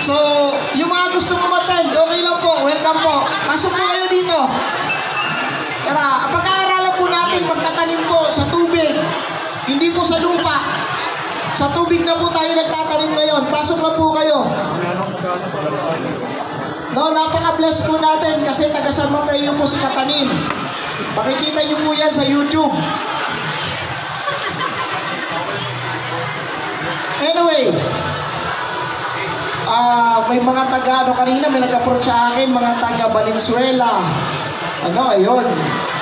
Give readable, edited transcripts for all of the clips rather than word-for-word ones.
So, yung mga gusto umattend, okay lang po, welcome po. Pasok po kayo dito. Tara, pag-aaralan po natin, pagtatanim po sa tubig, hindi po sa lupa. Sa tubig na po tayo nagtatanim ngayon. Pasok na po kayo. No, napaka-bless po natin kasi taga San Mateo po si Katanim. Makikita niyo po yan sa YouTube. Anyway, may mga taga, kanina may nag-approach sa akin, mga taga Valenzuela. Ayun.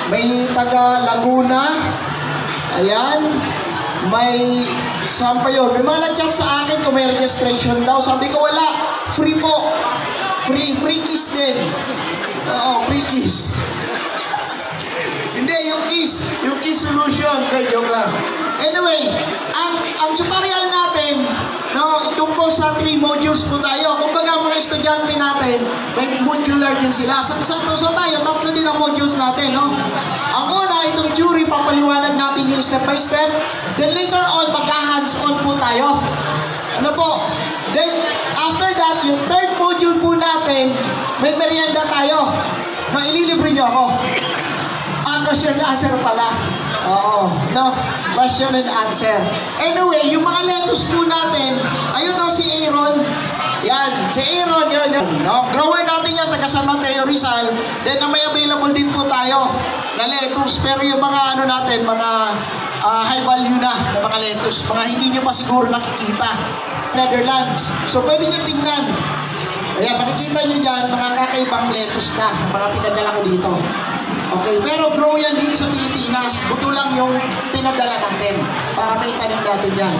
May taga Laguna. Ayan. May, saan pa yun? May mga nag-chat sa akin kung may registration daw. Sabi ko, wala. Free po. Free kiss din. Oo, free kiss. Hindi, yung kiss solution. Joke lang. Anyway, ang tutorial natin, no, tungkol sa 3 modules po tayo. Kung baga mga estudyante natin, may modular din sila. So tayo, 3 din ang modules natin, no? Ang una, itong theory, papaliwanag natin yung step by step. Then later on, magka-hands-on po tayo. Ano po? Then, after that, yung 3rd module po natin, may merienda tayo. Maililibre niyo ako. Question and answer pala. Oo. No? Question and answer. Anyway, yung mga lettuce po natin, ayun no, si Aaron. Yan. Si Aaron, yun. No? Grower natin yan, taga San Mateo, Rizal. Then, may available din po tayo na lettuce. Pero yung mga ano natin, mga high value na mga lettuce. Mga hindi nyo pa siguro nakikita. Netherlands. So, pwede nyo tingnan. Ayan, makikita nyo dyan, mga kakaibang lettuce na, mga pinadala ko dito. Okay, pero grow yan dito sa Pilipinas. Buto lang yung pinadala natin para may tanim natin yan.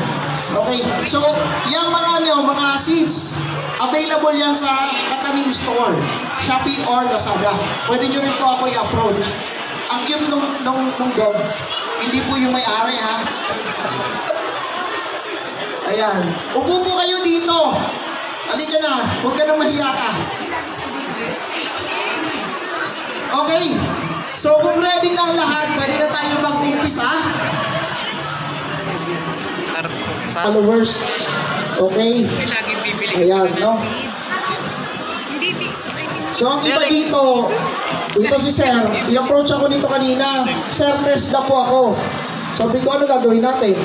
Okay, so yung mga seeds, available yan sa Katanim Store, Shopee or Lazada. Pwede nyo rin po ako i-approach. Ang cute nung dog, hindi po yung may-ari ha. Ayan, upo po kayo dito. Halika na, huwag ka na mahiya ka. Okay. So, kung ready na ang lahat, pwede na tayo mag-umpisa. Followers. Okay. Ayan, no? So, ang iba dito si Sir, i-approach ako dito kanina. Sir, TESDA po ako. Sabi ko, ano gagawin natin?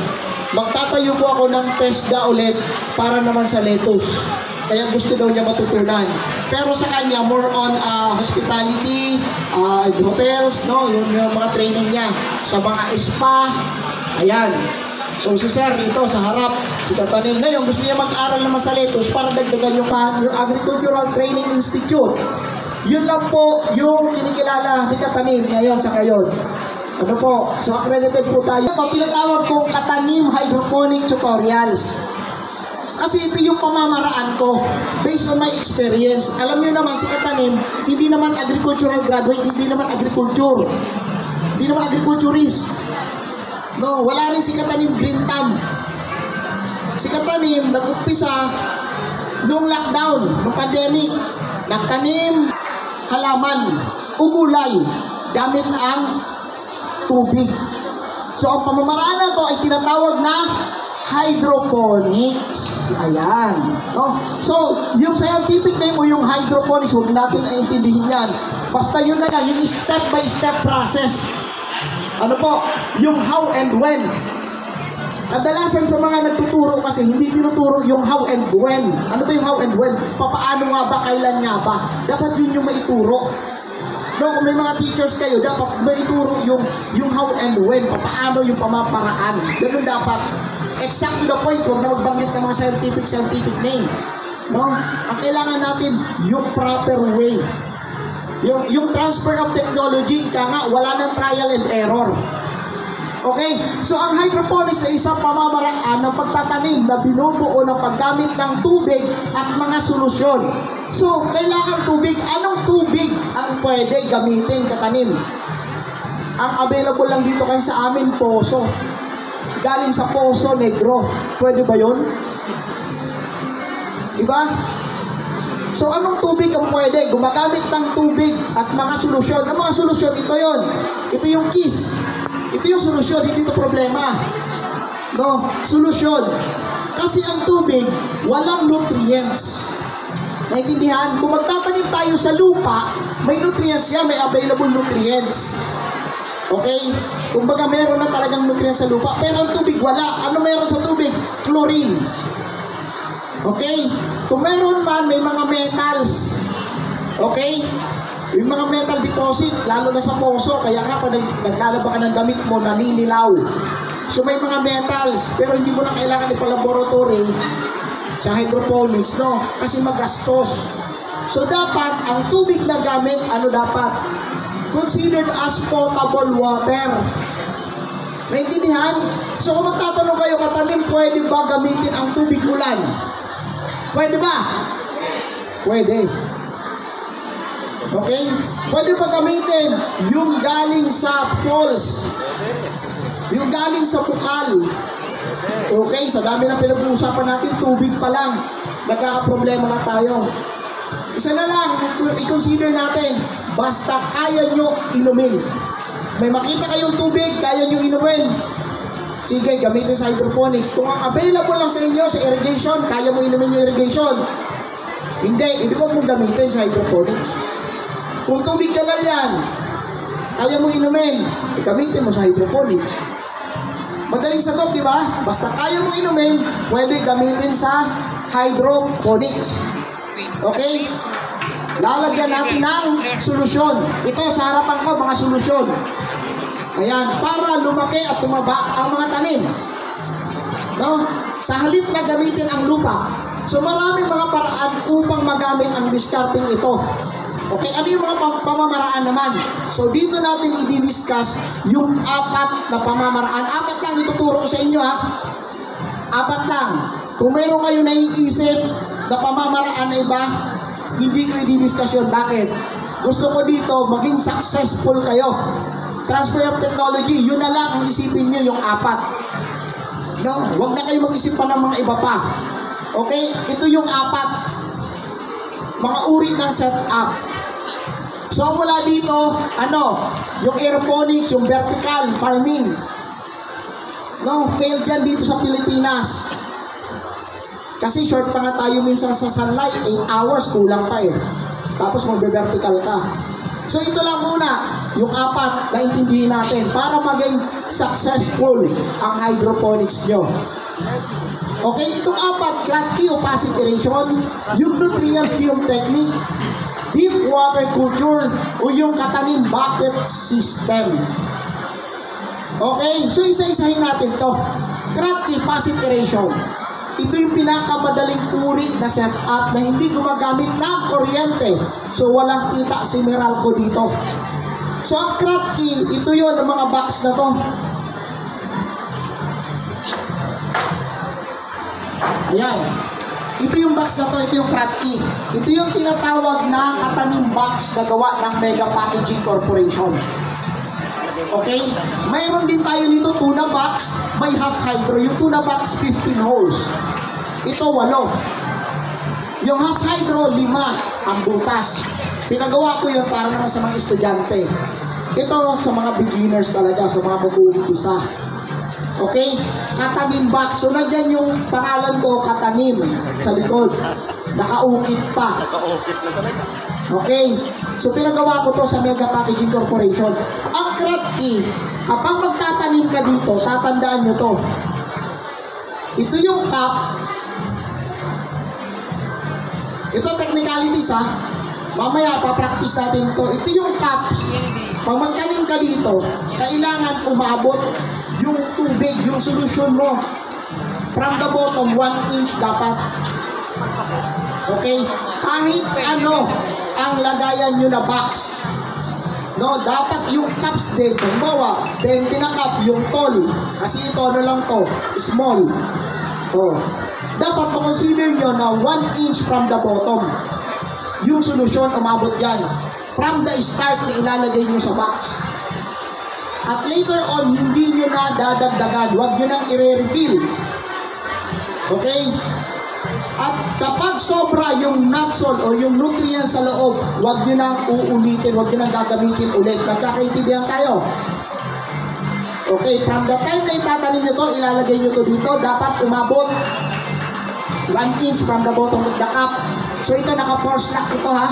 Magtatayo po ako ng TESDA ulit para naman sa lettuce. Kaya gusto daw niya matutunan. Pero sa kanya, more on hospitality, hotels, no? Yung mga training niya. Sa mga spa. Ayan. So si Sir dito sa harap, si Katanim. Ngayon, gusto niya mag-aral naman sa lettuce para dagdagan yung Agricultural Training Institute. Yun lang po yung kinikilala ni Katanim ngayon sa ngayon. Ano po? So accredited po tayo. Ito, tinatawag kong Katanim Hydroponic Tutorials. Kasi ito yung pamamaraan ko based on my experience. Alam niyo naman si Katanim, hindi naman agricultural graduate, hindi naman agriculture. Hindi naman agriculturist. No, wala rin si Katanim green thumb. Si Katanim nag-umpisa noong lockdown, noong pandemic. Nagtanim halaman, ugulay, gamit ang tubig. So ang pamamaraan na to ay tinatawag na hydroponics. Ayan. No? So, yung scientific name o yung hydroponics, huwag natin naintindihin yan. Basta yun na lang, yung step-by-step process. Ano po? Yung how and when. Kadalasan sa mga nagtuturo kasi, hindi tinuturo yung how and when. Ano ba yung how and when? Papaano nga ba? Kailan nga ba? Dapat yun yung maituro. No, kung may mga teachers kayo, dapat maituro yung how and when. Papaano yung pamaparaan. Ganun dapat. Exact to the point, huwag na magbanggit ng mga scientific name. No? Ang kailangan natin, yung proper way. Yung transfer of technology, ika nga, wala nang trial and error. Okay? So, ang hydroponics ay isang pamamaraan ng pagtatanim na binubuo ng paggamit ng tubig at mga solusyon. So, kailangan tubig. Anong tubig ang pwede gamitin katanim? Ang available lang dito kayo sa amin, poso. Galing sa Poso Negro. Pwede ba yun? Diba? So, anong tubig ang pwede? Gumagamit ng tubig at mga solusyon. Ang mga solusyon, ito yon. Ito yung KISS. Ito yung solusyon, hindi ito problema. No? Solusyon. Kasi ang tubig, walang nutrients. Naintindihan? Kung magtatanim tayo sa lupa, may nutrients yan, may available nutrients. Okay? Kumbaga meron na talagang nutrients sa lupa, pero ang tubig wala. Ano meron sa tubig? Chlorine. Okay? Kung meron man, may mga metals. Okay? Yung mga metal deposit, lalo na sa poso, kaya nga pag naglalaba ka ng damit mo, naninilaw. So may mga metals, pero hindi mo na kailangan ipalaboratory sa hydroponics, no? Kasi magastos. So dapat, ang tubig na gamit, ano dapat? Considered as potable water. Naintindihan? So kung magtatanong kayo, katanim, pwede ba gamitin ang tubig ulan? Pwede ba? Pwede. Okay? Pwede ba gamitin yung galing sa falls? Yung galing sa bukal? Okay, sa dami na pinag-uusapan natin, tubig pa lang, nagkakaproblema na tayo. Isa na lang, i-consider natin, basta kaya nyo inumin. May makita kayong tubig, kaya nyo inumin. Sige, gamitin sa hydroponics. Kung ang available lang sa inyo sa irrigation, kaya mo inumin yung irrigation. Hindi ko mong gamitin sa hydroponics. Kung tubig kanal yan, kaya mo inumin, gamitin mo sa hydroponics. Madaling sagot, di ba? Basta kaya mo inumin, pwede gamitin sa hydroponics. Okay? Lalagyan natin ng solusyon. Ito, sa harapan ko, mga solusyon. Ayan, para lumaki at tumaba ang mga tanim. No? Sa halip na gamitin ang lupa. So, maraming mga paraan upang magamit ang discarding ito. Okay, ano yung mga pamamaraan naman? So, dito natin i-discuss yung 4 na pamamaraan. 4 lang ituturo ko sa inyo, ha? 4 lang. Kung mayroon kayo naiisip na pamamaraan na iba, hindi ko i-discuss yun. Bakit? Gusto ko dito, maging successful kayo. Transfer of technology, yun na lang ang isipin nyo, yung 4. No? Huwag na kayo mag-isip pa ng mga iba pa. Okay? Ito yung 4. Mga uri ng setup. So mula dito, yung aeroponics, yung vertical farming. No, failed yan dito sa Pilipinas. Kasi short pa nga tayo minsan sa sunlight, 8 hours, kulang pa eh. Tapos magbe-vertical ka. So ito lang muna, yung 4 na intindihin natin para maging successful ang hydroponics nyo. Okay, itong 4, Kratky o passive aeration, yung nutrient film technique, deep water culture, o yung katanim bucket system. Okay, so isa-isahin natin to. Kratky passive aeration. Ito yung pinakamadaling uri na setup na hindi gumagamit ng kuryente. So walang kita si Meralco dito. So ang Kratky, ito yun ang mga box na to. Ayan. Ito yung box na to, ito yung Kratky. Ito yung tinatawag na katanim box na gawa ng Mega Packaging Corporation. Okay? Mayroon din tayo dito tuna box, may half hydro. Yung tuna box, 15 holes. Ito, 8. Yung half hydro, 5 ang butas. Pinagawa ko yun para naman sa mga estudyante. Ito sa mga beginners talaga, sa mga mag-uumpisa. Okay? Katanim box. So, nandyan yung pangalan ko, katanim, sa likod. Nakaukit pa. Nakaukit na talaga. Okay? So, pinagawa ko to sa Mega Packaging Corporation. Ang Kratky, kapag magtatanim ka dito, tatandaan nyo to. Ito yung cup. Ito technicalities, ha? Mamaya, papractice natin to. Ito yung cups. Pag magtanim ka dito, kailangan umabot yung tubig, yung solution mo. From the bottom, 1 inch dapat. Okay? Kahit ano ang lagayan nyo na box. No, dapat yung cups din. Halimbawa, 20 na cup, yung tall. Kasi ito, ano lang to? Small. Oh. Dapat ma-consider nyo na 1 inch from the bottom. Yung solusyon, umabot yan. From the start na ilalagay nyo sa box. At later on, hindi nyo na dadagdagan. Huwag nyo nang i-refill. Okay? At kapag sobra yung nutsol o yung nutrients sa loob, huwag nyo nang uulitin, huwag nyo nang gagamitin ulit. Nagkakaintindihan tayo. Okay, from the time na itatanim nyo to, ilalagay nyo to dito, dapat umabot 1 inch from the bottom of the cup. So ito naka-force lock ito ha.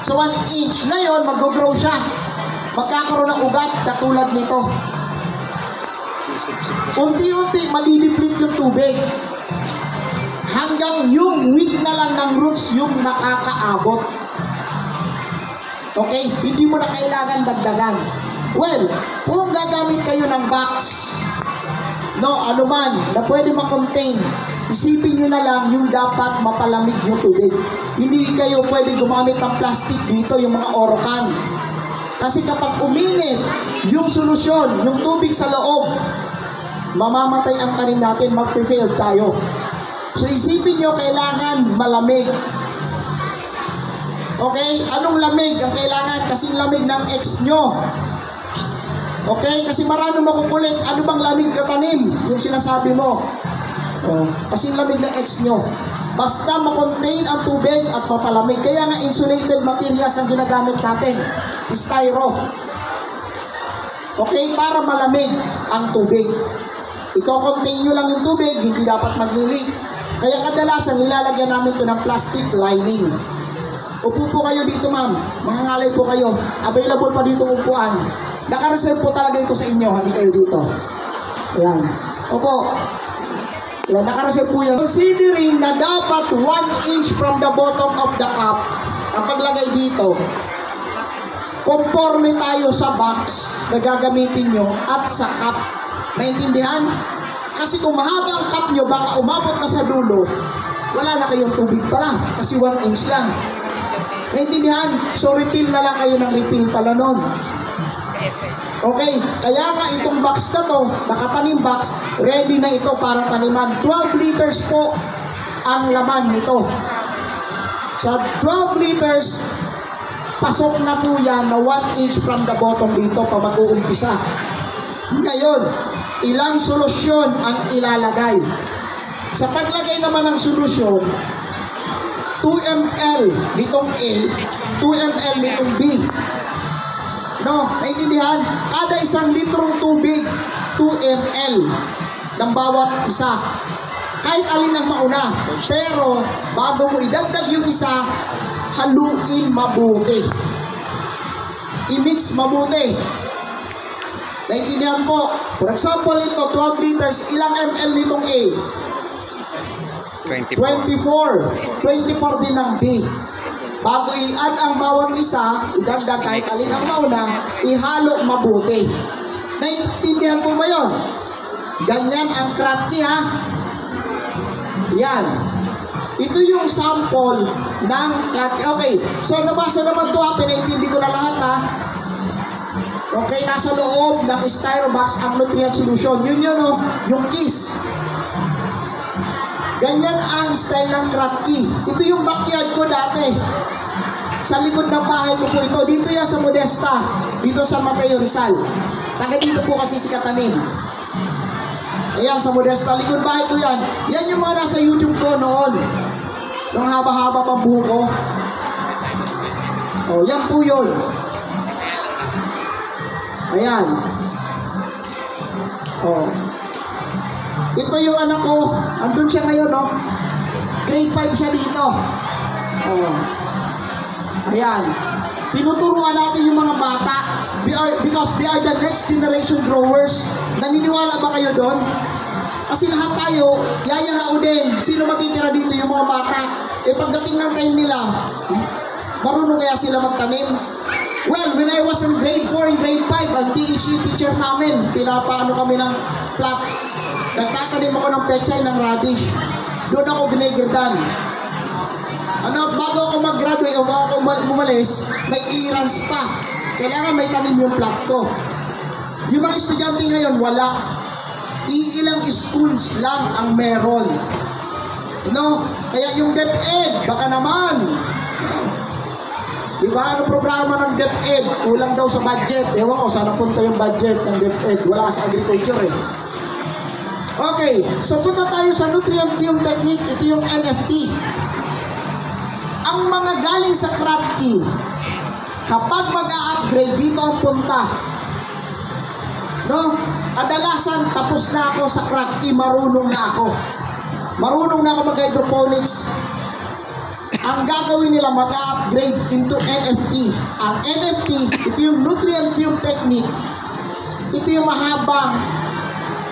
So 1 inch. Ngayon, mag-grow siya. Magkakaroon ng ugat katulad nito. Unti-unti maliliplit yung tubig. Hanggang yung width na lang ng roots yung nakakaabot. Okay? Hindi mo na kailangan dagdagan. Well, kung gagamit kayo ng box, anuman na pwede ma-contain, isipin nyo na lang yung dapat mapalamig yung tubig. Hindi kayo pwede gumamit ng plastic dito, yung mga Orocan. Kasi kapag uminit yung solusyon, yung tubig sa loob, mamamatay ang tanim natin, mag-fail tayo. So isipin nyo, kailangan malamig. Okay? Anong lamig ang kailangan? Kasing lamig ng ex nyo. Okay? Kasi marami makukulit. Ano bang lamig ka tanim? Yung sinasabi mo. Kasing lamig ng ex nyo. Basta makontain ang tubig at mapalamig. Kaya nga insulated materials ang ginagamit natin. Styro. Okay? Para malamig ang tubig. Iko-contain nyo lang yung tubig, hindi dapat mag-leak. Kaya kadalasan nilalagyan namin ito ng plastic lining. Upo po kayo dito, ma'am. Mangangalay po kayo. Available pa dito upuan. Naka-reserve po talaga ito sa inyo. Hindi kayo dito. Ayan. Opo. Ayan, naka-reserve po yan. Considering na dapat 1 inch from the bottom of the cup, ang paglagay dito, conforme tayo sa box na gagamitin nyo at sa cup. Naintindihan? Kasi kung mahaba ang cup nyo, baka umabot na sa dulo, wala na kayong tubig pala. Kasi 1 inch lang. Naintindihan? So refill na lang kayo ng refill pala nun. Okay, kaya nga itong box na to, nakatanim box, ready na ito para taniman. 12 liters po ang laman nito. Sa 12 liters, pasok na po yan na 1 inch from the bottom dito pa mag-uumpisa. Ngayon, ilang solusyon ang ilalagay? Sa paglagay naman ng solusyon, 2 ml nitong A, 2 ml nitong B. Naintindihan? Kada 1 litrong tubig, 2 ml ng bawat isa. Kahit alin ang mauna. Pero, bago mo idagdag yung isa, haluin mabuti. I-mix mabuti. Naintindihan po? For example, ito, 12 liters, ilang ml nitong A? 24 din ang B. Bago i-add ang bawat isa, idagdag kahit alin ang mauna, ihalo mabuti. Naintindihan po ba yun? Ganyan ang Kratky ha. Yan. Ito yung sample ng Kratky. Okay, so nabasa naman ito ha, pinaintindi ko na lahat ha. Okay, nasa loob ng styro box ang nutrient solution. Yun yun o, yung kiss. Ganyan ang style ng Kratky. Ito yung backyard ko dati. Sa likod ng bahay ko po ito. Dito yan sa Modesta. Dito sa Mateo Rizal. Taga dito po kasi si Katanin. Ayan, sa Modesta. Likod bahay ko yan. Yan yung mga nasa YouTube ko noon. Nung haba-haba pang buho ko. O, yan po yun. Ayan. O. Ito yung anak ko. Andun siya ngayon, no? Grade 5 siya dito. Oh. Ayan. Tinuturuan natin yung mga bata because they are the next generation growers. Naniniwala ba kayo doon? Kasi lahat tayo, yayahao din. Sino matitira dito? Yung mga bata. Eh pagdating ng time nila, marunong kaya sila magtanim? Well, when I was in grade 4 and grade 5, ang PhD teacher namin, pinapaano kami ng plot. Nagtatanim ako ng pechay ng radish. Doon ako binigirdan. Bago ako mag-graduate o bago ako umalis, may clearance pa. Kailangan may tanim yung plot ko. Yung mga estudyante ngayon, wala. Iilang schools lang ang meron. Kaya yung DepEd, baka naman. Diba? Ano programa ng DepEd? Kulang daw sa budget. Ewan ko, sana punta yung budget ng DepEd. Wala sa agriculture eh. Okay, so punta tayo sa nutrient film technique. Ito yung NFT. Ang mga galing sa Kratky, kapag mag-a-upgrade, dito ang punta. Kadalasan, tapos na ako sa Kratky, marunong na ako. Marunong na ako mag-hydroponics. ang gagawin nila, mag-upgrade into NFT. Ang NFT, ito yung nutrient film technique. Ito yung mahabang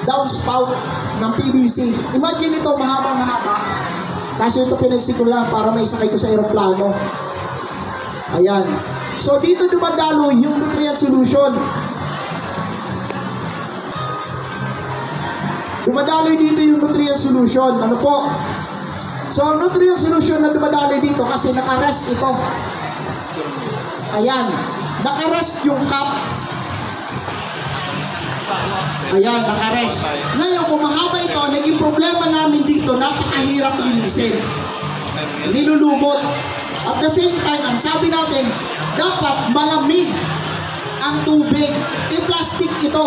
downspout ng PVC. Imagine ito, mahabang-mahaba. Kasi ito pinagsiko lang para may sakay ko sa aeroplano. Ayan. So, dito dumadalo yung nutrient solution. Dumadaloy dito yung nutrient solution. Ano po? So, ang nutrient solution na dumadaloy dito kasi nakarest ito. Ayan. Nakarest yung cup. Ayan, nakarest. Ngayon, kung mahaba ito, naging problema namin dito, napakahirap linisin. Nilulubot. At the same time, ang sabi natin, dapat malamig ang tubig. I-plastic ito.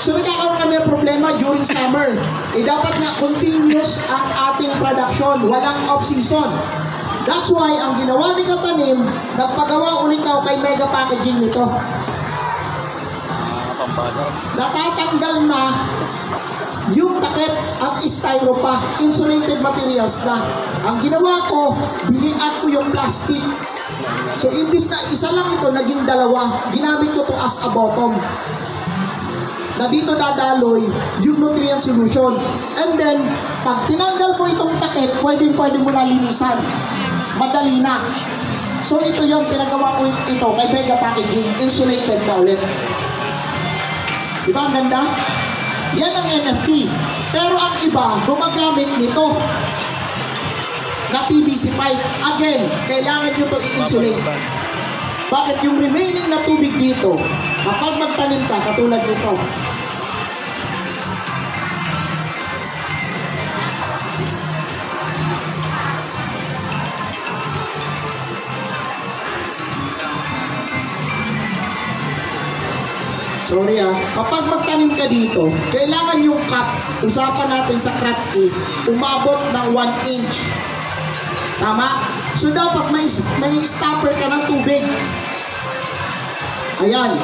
So nagkakaroon kami ng problema during summer. Dapat nga continuous ang ating production, walang off-season. That's why ang ginawa ni Katanim, nagpagawa ulit ako kay Mega Packaging nito. Natatanggal na yung takip at styro pa, insulated materials na. Ang ginawa ko, biniat ko yung plastic. So imbis na isa lang ito, naging dalawa, ginamit ko to as a bottom. Na dito dadaloy yung nutrient solution. And then, pag tinanggal mo itong takip, pwede mo na linisan. Madali na. So ito yung pinagawa ko ito kay Mega Packaging, insulated na ulit. Diba ang ganda? Yan ang NFT. Pero ang iba, gumagamit nito na PVC pipe. Again, kailangan nyo ito i-insulate. Bakit? Yung remaining na tubig dito, kapag magtanim ka, katulad nito, sorry kapag magtanim ka dito, kailangan yung cup, usapan natin sa crack A, umabot ng 1 inch. Tama? So dapat may stopper ka ng tubig. Ayan,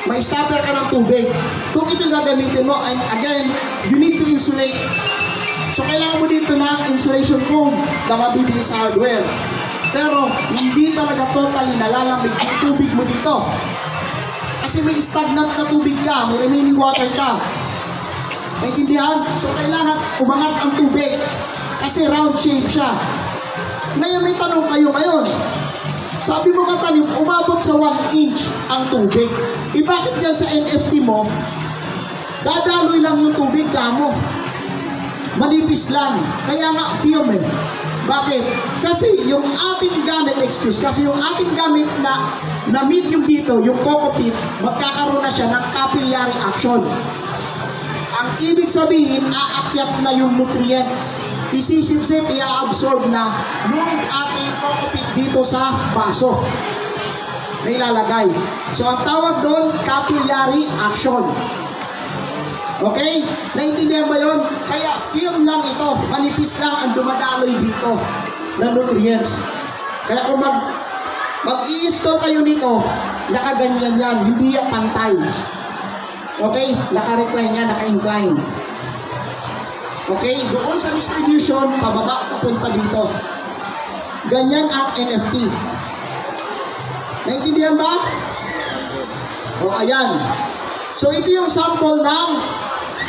may stopper ka ng tubig. Kung ito gagamitin mo, and again, you need to insulate. So kailangan mo dito ng insulation foam na mabibili sa hardware. Pero hindi talaga totally nalalamig yung tubig mo dito. Kasi may stagnant na tubig ka, may remaining water ka. Naintindihan? So kailangan umangat ang tubig. Kasi round shape siya. Ngayon may tanong kayo ngayon. Sabi mo Katanim, umabot sa 1 inch ang tubig. Bakit yan sa NFT mo, dadaloy lang yung tubig kamo? Manipis lang. Kaya nga film eh. Bakit? Kasi yung ating gamit, kasi yung ating gamit na medium dito, yung coco pit, magkakaroon na siya ng capillary action. Ang ibig sabihin, aakyat na yung nutrients. Isisipsip, i-absorb na yung ating coco pit dito sa baso na ilalagay. So ang tawag doon, capillary action. Okay? Naintindihan ba yun? Kaya film lang ito, manipis lang ang dumadaloy dito ng nutrients. Kaya kung mag-i-install kayo nito, nakaganyan yan, hindi yan pantay. Okay? Naka-recline yan, naka-incline. Okay? Doon sa distribution, pababa, papunta dito. Ganyan ang NFT. Naintindihan ba? O, ayan. So, ito yung sample ng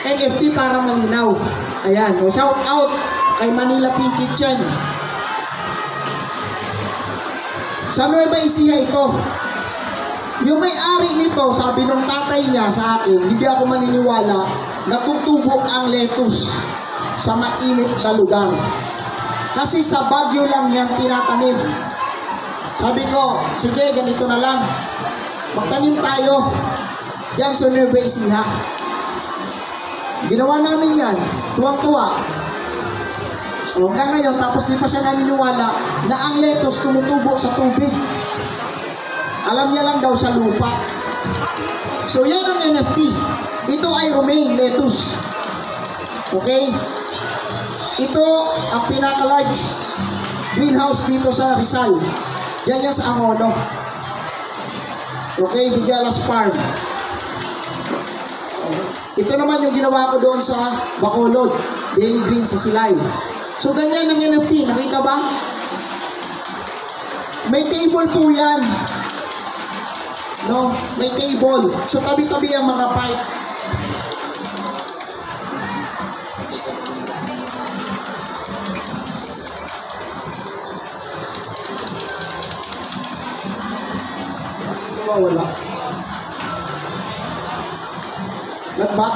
NFT para malinaw. Ayan. O, shout out kay Manila Pink Kitchen. Sa Nueva Ecija ito. Yung may-ari nito, sabi ng tatay niya sa akin, hindi ako maniniwala na tutubo ang lettuce sa mainit na lugar. Kasi sa Baguio lang yan tinatanim. Sabi ko, sige, ganito na lang. Magtanim tayo. Yan sa Nueva Ecija. Ginawa namin yan. Tuwang-tuwa. Hanggang ngayon, tapos di pa siya naniniwala na ang lettuce tumutubo sa tubig. Alam niya lang daw sa lupa. So yan ang NFT. Ito ay romaine lettuce. Okay? Ito ang pinaka-large greenhouse dito sa Rizal. Yan yan sa Angono. Okay? Vigalas Farm. Ito naman yung ginawa ko doon sa Bacolod. Daily Green sa Silay. So ganyan ang NFT. Nakita ba? May table po yan. No? May table. So, tabi-tabi ang mga pipe. Wala. Nagback.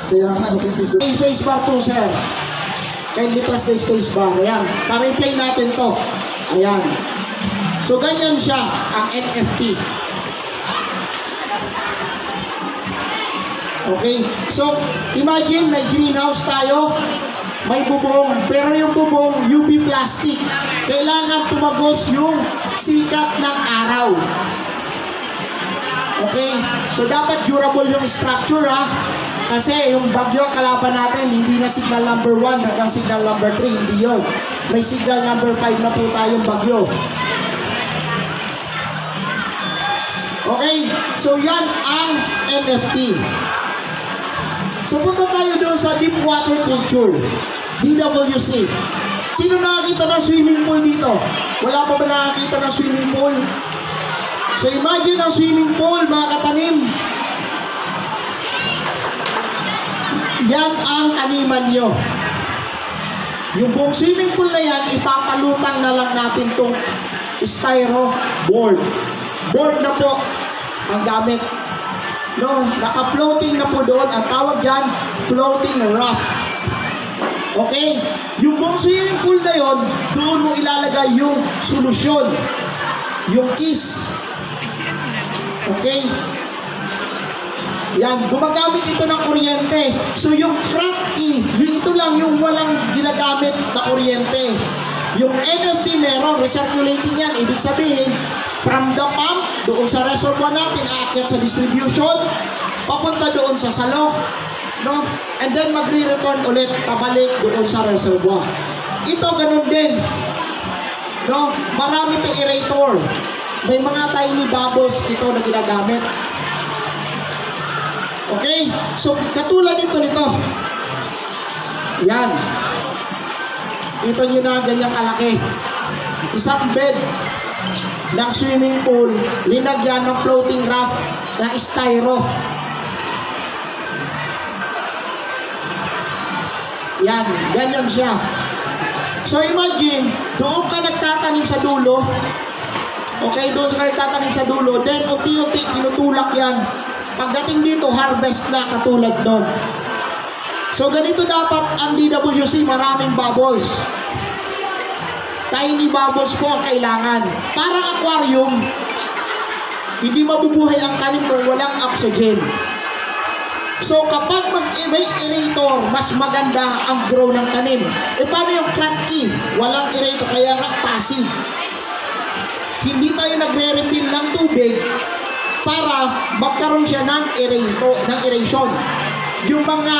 Kaya nga, space bar po, sir. Kindly press the space bar. Ayan. Pa-replay natin to. Ayan. So, ganyan siya, ang NFT. Okay? So, imagine may greenhouse tayo. May bubong, pero yung bubong UV plastic. Kailangan tumagos yung sikat ng araw. Okay? So dapat durable yung structure, ha. Kasi yung bagyo kalaban natin, hindi na signal number 1 hanggang signal number 3, hindi yun. May signal number 5 na po tayong bagyo. Okay? So yan ang NFT. So punta tayo doon sa deep water culture, DWC. Sino nakakita ng swimming pool dito? Wala pa ba nakakita ng swimming pool? So imagine ang swimming pool, mga katanim. Yan ang taniman nyo. Yung buong swimming pool na yan, ipapalutang na lang natin itong styro board. Board na po ang gamit. No, naka-floating na po doon. Ang tawag dyan, floating raft. Okay? Yung buong swimming pool na yon, doon mo ilalagay yung solusyon. Yung kiss. Okay? Yan, gumagamit ito ng kuryente. So yung cracky, ito lang yung walang ginagamit na kuryente. Yung NFT meron, recirculating yan. Ibig sabihin, from the pump, doon sa reservoir natin, aakyat sa distribution, papunta doon sa salok, no? And then magre-return ulit, pabalik doon sa reservoir. Ito, ganun din. No? Marami itong aerator. May mga tiny bubbles ito na ginagamit. Okay? So, katulad nito. Yan. Ito nyo na ganyang kalaki. Isang bed ng swimming pool, linagyan ng floating raft na styro. Yan, ganyan siya. So imagine, doon ka nagtatanim sa dulo. Okay, doon ka nagtatanim sa dulo. Then, unti-unti, tinutulak yan. Pagdating dito, harvest na katulad doon. So, ganito dapat ang DWC, maraming bubbles. Tiny bubbles po ang kailangan. Parang aquarium, hindi mabubuhay ang tanim kung walang oxygen. So, kapag may aerator, mas maganda ang grow ng tanim. E paano yung cranky? Walang aerator, kaya nga passive. Hindi tayo nagre-refill ng tubig para magkaroon siya ng aeration. Yung mga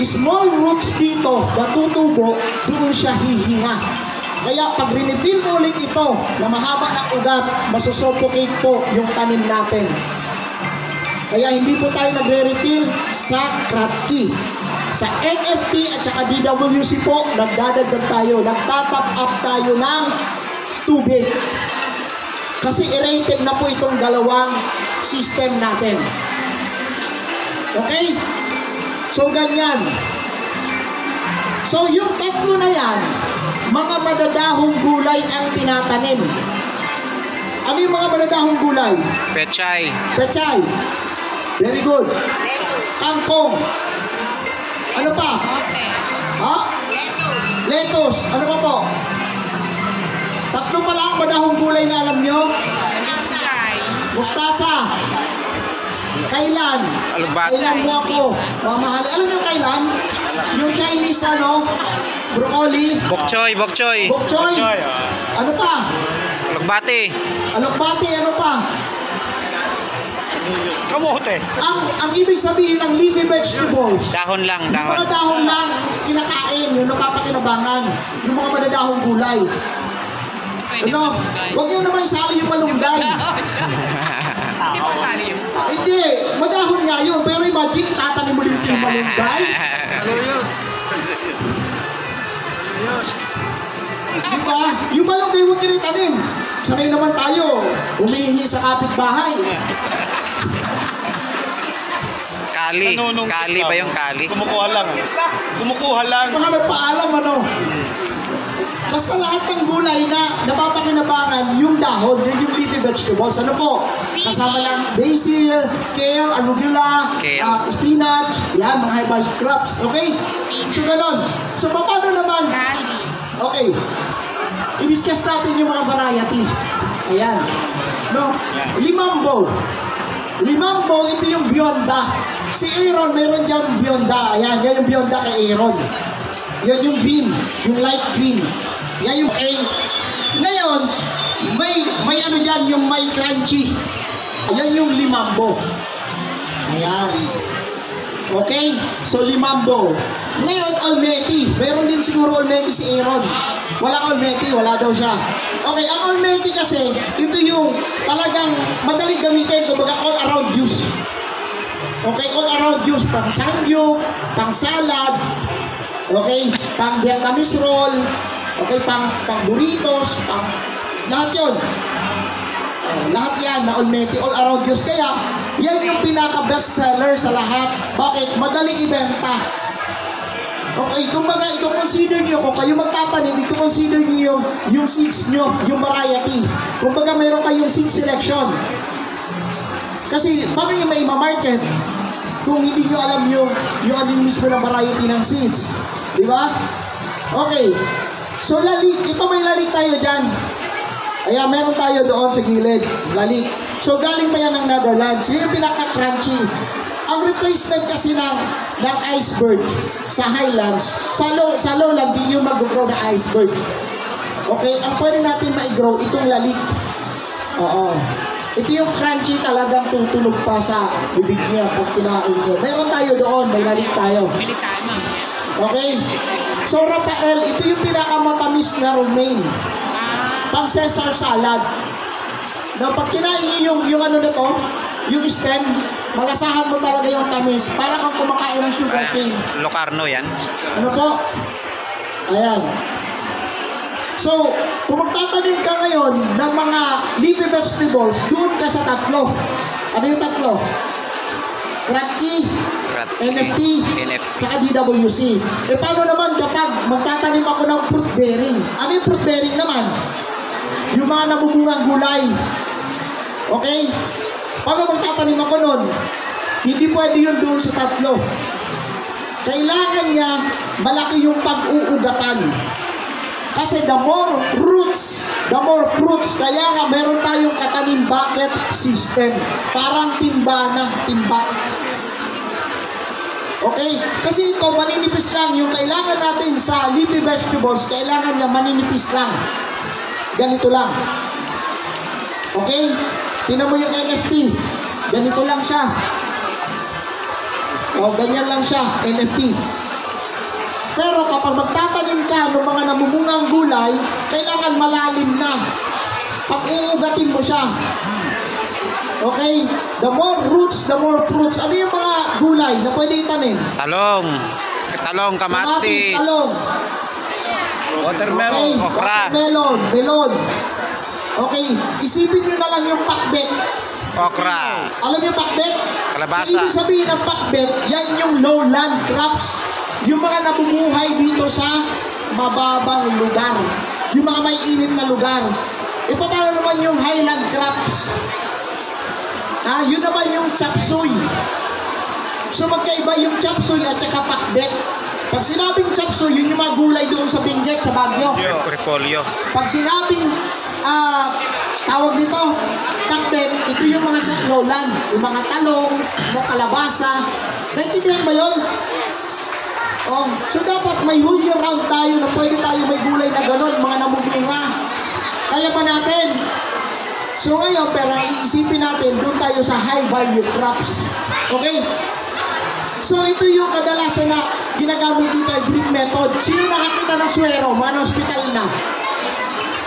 small roots dito, natutubo, doon siya hihinga. Kaya pag refill mo ulit ito na mahaba ng ugat, masusuffocate po yung tanim natin. Kaya hindi po tayo nagre-refill sa Kratky. Sa NFT at saka DWC po, nagdadagdag tayo, nagtatap up tayo ng tubig. Kasi aerated na po itong dalawang system natin. Okay? So, ganyan. So, yung tatlo na yan, mga madadahong gulay ang tinatanim. Ano yung mga madadahong gulay? Pechay. Pechay. Very good. Kangkong. Ano pa? Ha? Lettuce. Ano pa po? Tatlo pa lang madahong gulay na alam nyo? Mustasa. Kailan? Kailan mo ako? Mamahali. Alam nyo kailan? Yung Chinese broccoli. Bokchoy. Bokchoy. Ano pa? Alugbati. Ano pa? Kamote. Ang ibig sabihin ng leafy vegetables. Dahon lang. Yung mga dahon lang kinakain, yung napapakinabangan. Yung mga madadahong gulay. Huwag nyo naman isali yung malunggay. Hindi, madahon nga yun. Pero imagine, itatanim mo dito yung malunggay. Di ba? Yung malunggay huwag kinitanim. Sanay naman tayo, humihingi sa kapitbahay. Kali. Nanunungkit Kali ka. ba yung kali? Kumukuha lang. Kumukuha lang. Mga nagpaalam, ano? Basta lahat ng gulay na napapakinabangan, yung dahon, yun yung leafy vegetables. Ano po? Kasama ng basil, kale, arugula, Kale. spinach, yan, mga herbal crops. Okay? So, ganon. So, paano naman? Okay. I-discuss natin yung mga variety. Ayan. No? Limambo. Limambo, ito yung bionda. Si Aaron, meron dyan bionda. Ayan, yan yung bionda kay Aaron. Yan yung green, yung light green. Yan yung A. Ngayon, may ano dyan, yung may crunchy. Ayan yung limambo. Ayan. Okay? So, limambo. Ngayon, almeti. Meron din siguro almeti si Aaron. Wala almeti, wala daw siya. Okay, ang almeti kasi, ito yung talagang madaling gamitin. Kumbaga, all around use. Okay, all around use. Pang sangyup, pang salad, okay, pang Vietnamese roll, okay, pang burritos, pang lahat yun. Lahat yan na almeti, all around use. Kaya, yan yung pinaka-best seller sa lahat. Bakit? Madaling ibenta. Okay, kumbaga, i-consider nyo, kung kayo magtatanim, i-consider nyo yung seeds nyo, yung variety. Kumbaga, mayroon kayong seed selection. Kasi, paano nyo may ma-market kung hindi nyo alam yung ano mismo ng variety ng seeds? Di ba? Okay. So, lalik. Ito may lalik tayo dyan. Ayan, meron tayo doon sa gilid. Lalik. So, galing pa yan ng Netherlands. Yun yung pinaka-crunchy. Ang replacement kasi ng iceberg sa highlands, sa lowland, di yung mag-grow na iceberg. Okay? Ang pwede natin ma-grow, itong lalik. Oo. Ito yung crunchy talagang tutunog pa sa bibig niya pag kinain niyo. Meron tayo doon, may lalik tayo. Okay? So, Rafael, ito yung pinakamatamis na romaine. Pang Caesar salad. Now, pag kinain niyo yung ano na to, yung stem, malasahan mo talaga yung tamis. Para kang kumakain ng sugar cane. Locarno yan. Ano po? Ayan. So, kung magtatanim ka ngayon ng mga leafy vegetables, doon ka sa tatlo. Ano yung tatlo? Kratki, NFT, tsaka DWC. E paano naman kapag magtatanim ako ng fruit bearing? Ano yung fruit bearing naman? Yung mga nabumungang gulay. Okay? Paano magtatanim ako nun? Hindi pwede yun doon sa tatlo. Kailangan niya malaki yung pag-uugatan. Kasi the more roots, the more fruits. Kaya nga meron tayong katanim bucket system. Parang timba na, timba. Okay? Kasi ito, maninipis lang. Yung kailangan natin sa leafy vegetables, kailangan niya maninipis lang. Ganito lang. Okay? Tingnan mo yung NFT. Ganito lang siya. O, ganyan lang siya, NFT. Pero kapag magtatanim ka ng mga namumungang gulay, kailangan malalim na. Pag-uugatin mo siya. Okay? The more roots, the more fruits. Ano yung mga gulay na pwede itanim? Talong. Talong, kamatis. Talong. Watermelon. Okay, okra. watermelon, melon. Okay, isipin nyo na lang yung pakbet. Okra. Alam niyo pakbet? Kalabasa. So, ibig sabihin ng pakbet, yan yung lowland crops. Yung mga nabubuhay dito sa mababang lugar. Yung mga may init na lugar. E paano naman yung highland crops? Yun naman yung chop suey. So magkaiba yung chop suey at saka pakbet. Pag sinabing chop suey, yun yung mga gulay doon sa Benguet, sa Baguio. Repolyo. Pag sinabing tawag dito, pakbet, ito yung mga sa lowland. Yung mga talong, mga kalabasa. Naintindihan ba yun? Oh, so dapat may whole year round tayo na pwede tayo may gulay na gano'n, mga namumunga. Kaya pa natin. So ngayon, pero iisipin natin, doon tayo sa high value crops. Okay? So ito yung kadalasan na ginagamit dito ay drip method. Sino nakakita ng swero? Mga hospital na.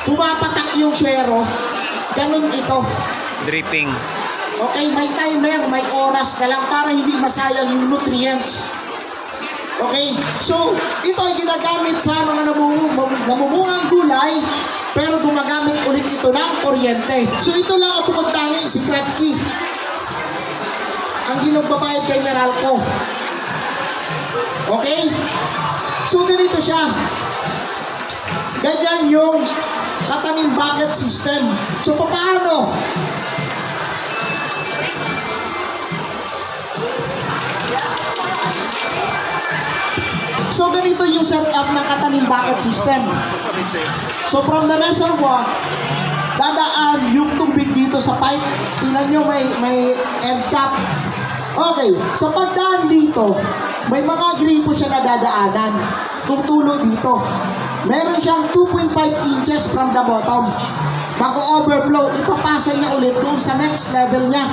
Pumapatak yung swero. Ganun ito. Dripping. Okay, may timer, may oras ka lang para hindi masayang yung nutrients. Okay? So, ito ay ginagamit sa mga namumungang gulay, pero gumagamit ulit ito ng kuryente. So, ito lang ang bukod tangi, si Kratky. Ang ginagbabayad kay Meralco. Okay? So, ganito siya. Ganyan yung katanim bucket system. So, paano? So, ganito yung setup ng katanim bucket system. So, from the reservoir, dadaan yung tubig dito sa pipe. Tingnan nyo, may end cap. Okay, sa pagdaan dito, may mga gripo siya na dadaanan. Tutulo dito. Meron siyang 2.5 inches from the bottom. Mag-overflow, ipapasa niya ulit doon sa next level niya.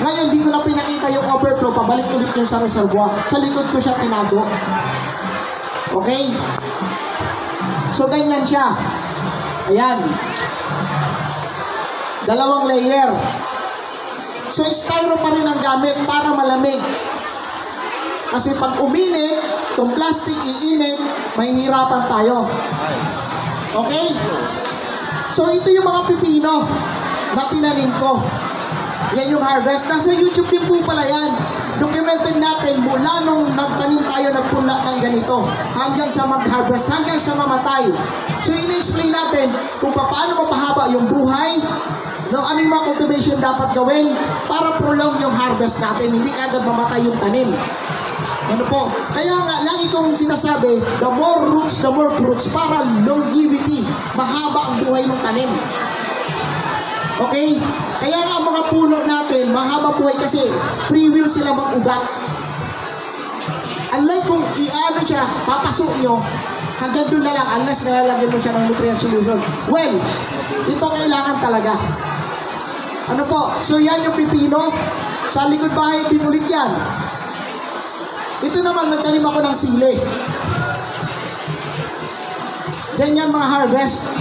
Ngayon, dito na pinakita yung overflow, pabalik ulit yung sa reservoir. Sa likod ko siya tinago. Okay? So, ganyan siya. Ayan. Dalawang layer. So, styro pa rin ang gamit para malamig. Kasi pag uminit, kung plastic iinit, mahihirapan tayo. Okay? So, ito yung mga pipino na tinanim ko. Yan yung harvest. Nasa YouTube din po pala yan. Documented natin mula nung nagtanim tayo, nagpunla ng ganito, hanggang sa mag-harvest, hanggang sa mamatay. So, in-explain natin kung paano mapahaba yung buhay, no, ano yung mga cultivation dapat gawin para prolong yung harvest natin, hindi agad mamatay yung tanim. Ano po? Kaya nga, lagi kong sinasabi, the more roots, the more fruits, para longevity, mahaba ang buhay ng tanim. Okay? Kaya nga ang mga puno natin, mahaba buhay kasi free will sila mag-ugat. Unlike kung i-ano siya, papasok nyo, hanggang doon na lang, unless nalalagyan mo siya ng nutrient solution. Well, ito kailangan talaga. Ano po? So yan yung pipino. Sa likod bahay, pinulit yan. Ito naman, nagtanim ako ng sili. Ganyan mga harvest.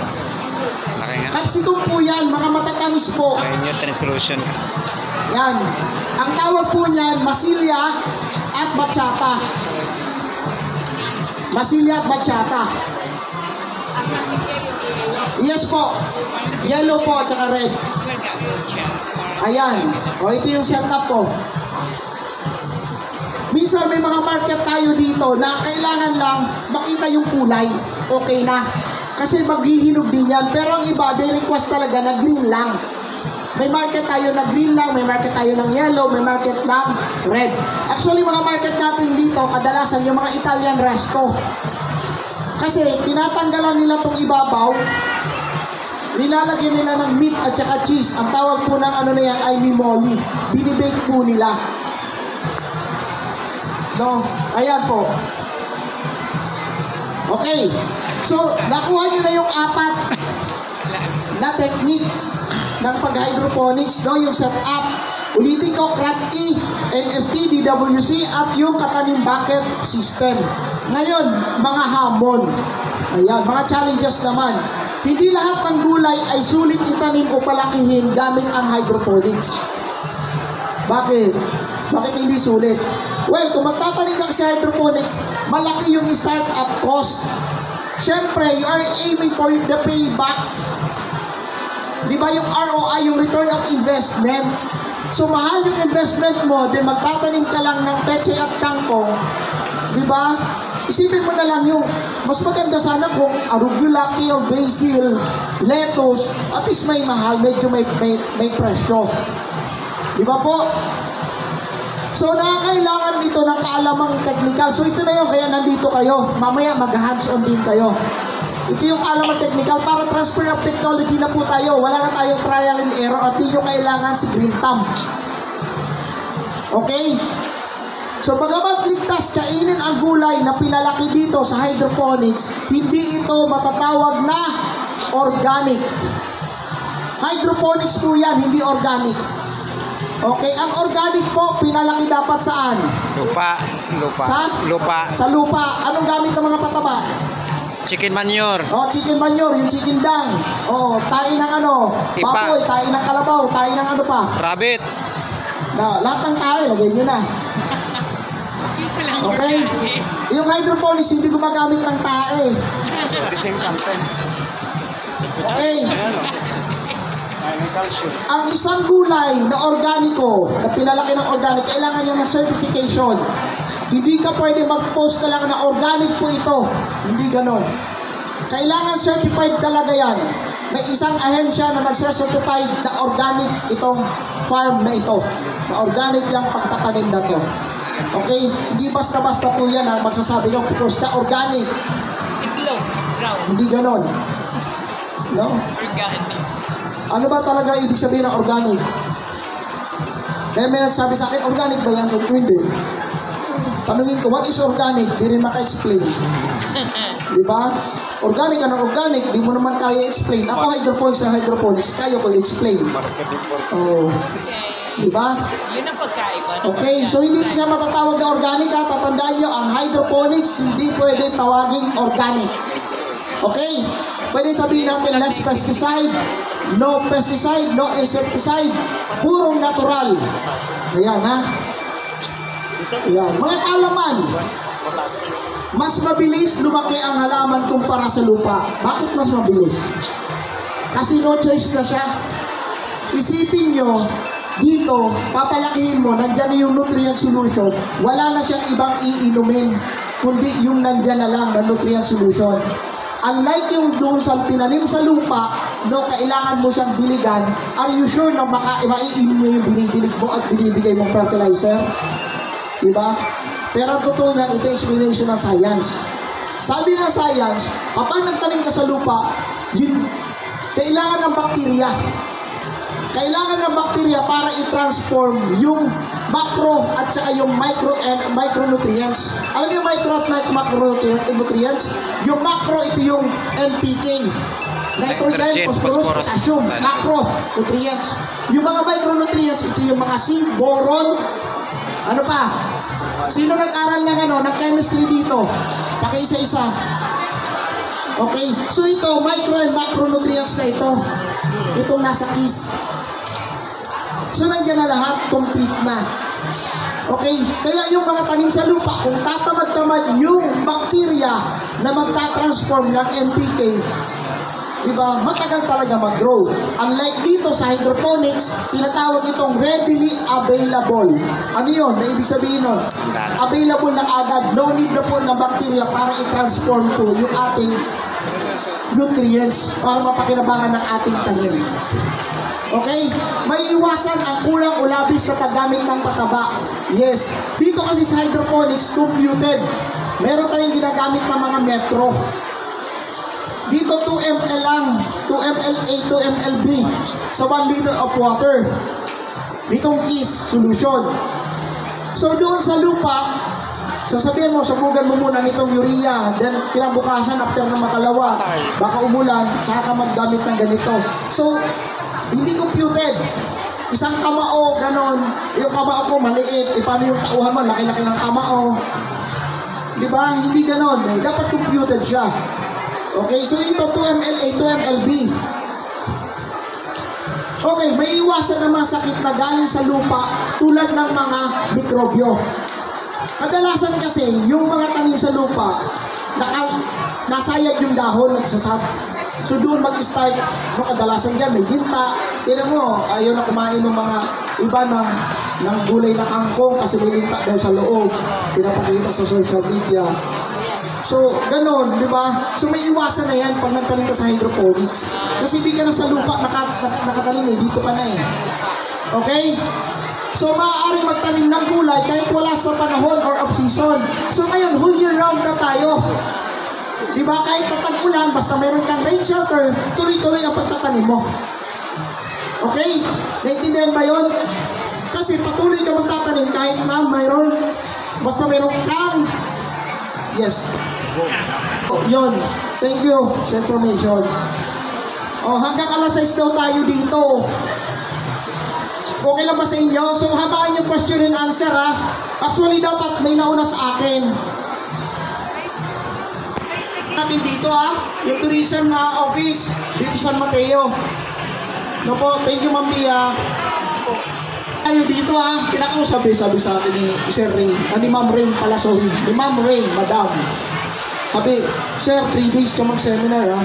Capsicum po yan, mga matatamis po. Nutrient solution. Yan. Ang tawag po niyan, masilya at bachata. Masilya at bachata. Yes po. Yellow po, tsaka red. Ayan. O, ito yung setup po. Minsan may mga market tayo dito na kailangan lang makita yung kulay. Okay na. Kasi maghihinog din yan. Pero ang iba, they request talaga na green lang. May market tayo na green lang, may market tayo ng yellow, may market ng red. Actually, mga market natin dito, kadalasan yung mga Italian resto. Kasi tinatanggalan nila tong ibabaw, nilalagyan nila ng meat at saka cheese. Ang tawag po ng ano na yan ay mimoli. Binibake po nila. No? Ayan po. Okay. So, nakuha nyo na yung apat na technique ng pag-hydroponics, no? Yung setup. Ulitin ko, Kratky, NFT, DWC, at yung katanim bucket system. Ngayon, mga hamon. Ayan, mga challenges naman. Hindi lahat ng gulay ay sulit itanim o palakihin gamit ang hydroponics. Bakit? Bakit hindi sulit? Well, kung magtatanim ka sa hydroponics, malaki yung startup cost. Siyempre, you are aiming for the payback. Di ba yung ROI, yung return of investment? So, mahal yung investment mo, then magtatanim ka lang ng peche at kangkong. Di ba? Isipin mo na lang yung, mas maganda sana kung arugula, kale, basil, lettuce, at least may mahal, medyo may presyo. Di ba po? So, nakakailangan dito ng kaalamang technical. So, ito na yun, kaya nandito kayo. Mamaya, mag-hands-on din kayo. Ito yung kaalamang technical. Para transfer of technology na po tayo. Wala na tayong trial and error at di nyo kailangan si Green Thumb. Okay? So, bagamat ligtas kainin ang gulay na pinalaki dito sa hydroponics, hindi ito matatawag na organic. Hydroponics po yan, hindi organic. Okay, ang organic po, pinalaki dapat saan? Lupa. Sa? Lupa. Sa lupa. Anong gamit ng mga pataba? Chicken manure. Oh, chicken manure, yung chicken dung. Oh, tayo ng ano? Ipa. Baboy, tayo ng kalabaw, tayo ng ano pa? Rabbit. Na, lahat ng tayo, lagay nyo na. Okay? Yung hydroponics, hindi gumagamit ng tae. The same content. Okay? Ayan o. May calcium. Ang isang gulay na organiko, na pinalaki ng organic, kailangan niya ng certification. Hindi ka pwede mag-post na lang na organic po ito. Hindi ganon. Kailangan certified talaga yan. May isang ahensya na nagsacertified na organic itong farm na ito. Na organic yung pagtatanim na to. Okay? Hindi basta-basta po yan ang magsasabi nyo, because ka organic. Hindi ganon. No? Ano ba talaga ibig sabihin ng organic? Kaya may nagsabi sa akin, organic ba yan? So, hindi. Tanungin ko, what is organic? Di rin maka-explain. Di ba? Organic, ano organic? Di mo naman kaya explain. Ako hydroponics na hydroponics, kaya ko i-explain. Oh. Di ba? Yun ang pagkaiba. Okay, so hindi siya matatawag na organic ha. Tatandaan nyo, ang hydroponics hindi pwede tawaging organic. Okay? Pwede sabihin natin less pesticide, no pesticide, no insecticide, purong natural. Ayan ha. Ayan. Mga kaalaman, mas mabilis lumaki ang halaman kumpara sa lupa. Bakit mas mabilis? Kasi no choice na siya. Isipin nyo, dito, papalakihin mo, nandyan yung nutrient solution, wala na siyang ibang iinumin, kundi yung nandyan na lang na nutrient solution. Unlike yung doon sa tinanim sa lupa, no, kailangan mo siyang diligan, are you sure na maiinom mo yung binidilig mo at binibigay mong fertilizer? Diba? Pero ang totoo niyan, ito yung explanation ng science. Sabi ng science, kapag nagtanim ka sa lupa, yun, kailangan ng bakterya. Kailangan ng bakterya para i-transform yung macro at saka yung micronutrients. Alam niyo micro at macronutrients? Yung macro, ito yung NPK. Nitrogen, phosphorus, potassium. Macronutrients. Yung mga micronutrients, ito yung mga zinc, boron. Ano pa? Sino nag-aral ng chemistry dito? Pakiisa-isa. Okay? So ito, micro and macronutrients na ito. Itong nasa KISS. So nandiyan na lahat, complete na. Okay? Kaya yung mga tanim sa lupa, kung tatamad-tamad yung bakterya na magta-transform ng NPK, diba, matagal talaga mag-grow. Unlike dito sa hydroponics, tinatawag itong readily available. Ano yun? Na ibig sabihin nun? Available na agad. No need na po ng bakterya para i-transform po yung ating nutrients para mapakinabangan ng ating tanim. Okay? May iwasan ang kulang o labis na paggamit ng pataba. Yes. Dito kasi sa hydroponics, computed. Meron tayong ginagamit ng mga metro. Dito 2 ml lang, 2 ml A, 2 ml B sa 1 liter of water. Ditong KISS solution. So doon sa lupa, sasabihin mo, sabugan mo muna nitong urea, then kinabukasan after na makalawa, baka umulan, tsaka ka maggamit ng ganito. So, hindi computed. Isang kamao, ganon. Yung kamao ko maliit. Paano yung tauhan mo? Laki-laki ng kamao. Diba? Hindi ganon. Dapat computed siya. Okay, so ito 2 ml A, 2 ml B. Okay, may iwasan ng mga sakit na galing sa lupa tulad ng mga mikrobyo. Kadalasan kasi, yung mga tanim sa lupa, nasayad yung dahon, nagsasag. So doon mag-start, no, kadalasan dyan, may ginta. Tignan mo, ayaw na kumain ng mga iba ng gulay na kangkong kasi may ginta daw sa loob. Pinapakita sa social media. So, ganon, di ba? So, may iwasan na yan pag nagtanim ka sa hydroponics. Kasi di ka na sa lupa, nakatanim eh, dito ka na eh. Okay? So, maaari magtanim ng gulay kahit wala sa panahon or off-season. So, ngayon, whole year round na tayo. Di ba? Kahit tatag-ulan, basta meron kang rain shelter, tuloy-tuloy ang pagtatanim mo. Okay? Naintindihan ba yun? Kasi patuloy ka magtatanim kahit na mayroon, basta meron kang, yes. Oh, yun. Thank you sa information. Oh, hanggang alas 6 daw tayo dito. Okay lang ba sa inyo? So, habaan yung question and answer, ha? Actually, dapat may nauna sa akin. Natin dito, ha? Yung tourism na office dito sa San Mateo. No po, thank you, Ma'am Pia. Tayo dito ha, pinakausap. Sabi sa akin ni Sir Ray, ni Ma'am Rain pala, sorry. Ni Ma'am Rain, Madam. Sabi, Sir, 3 days ka mag-seminar ha.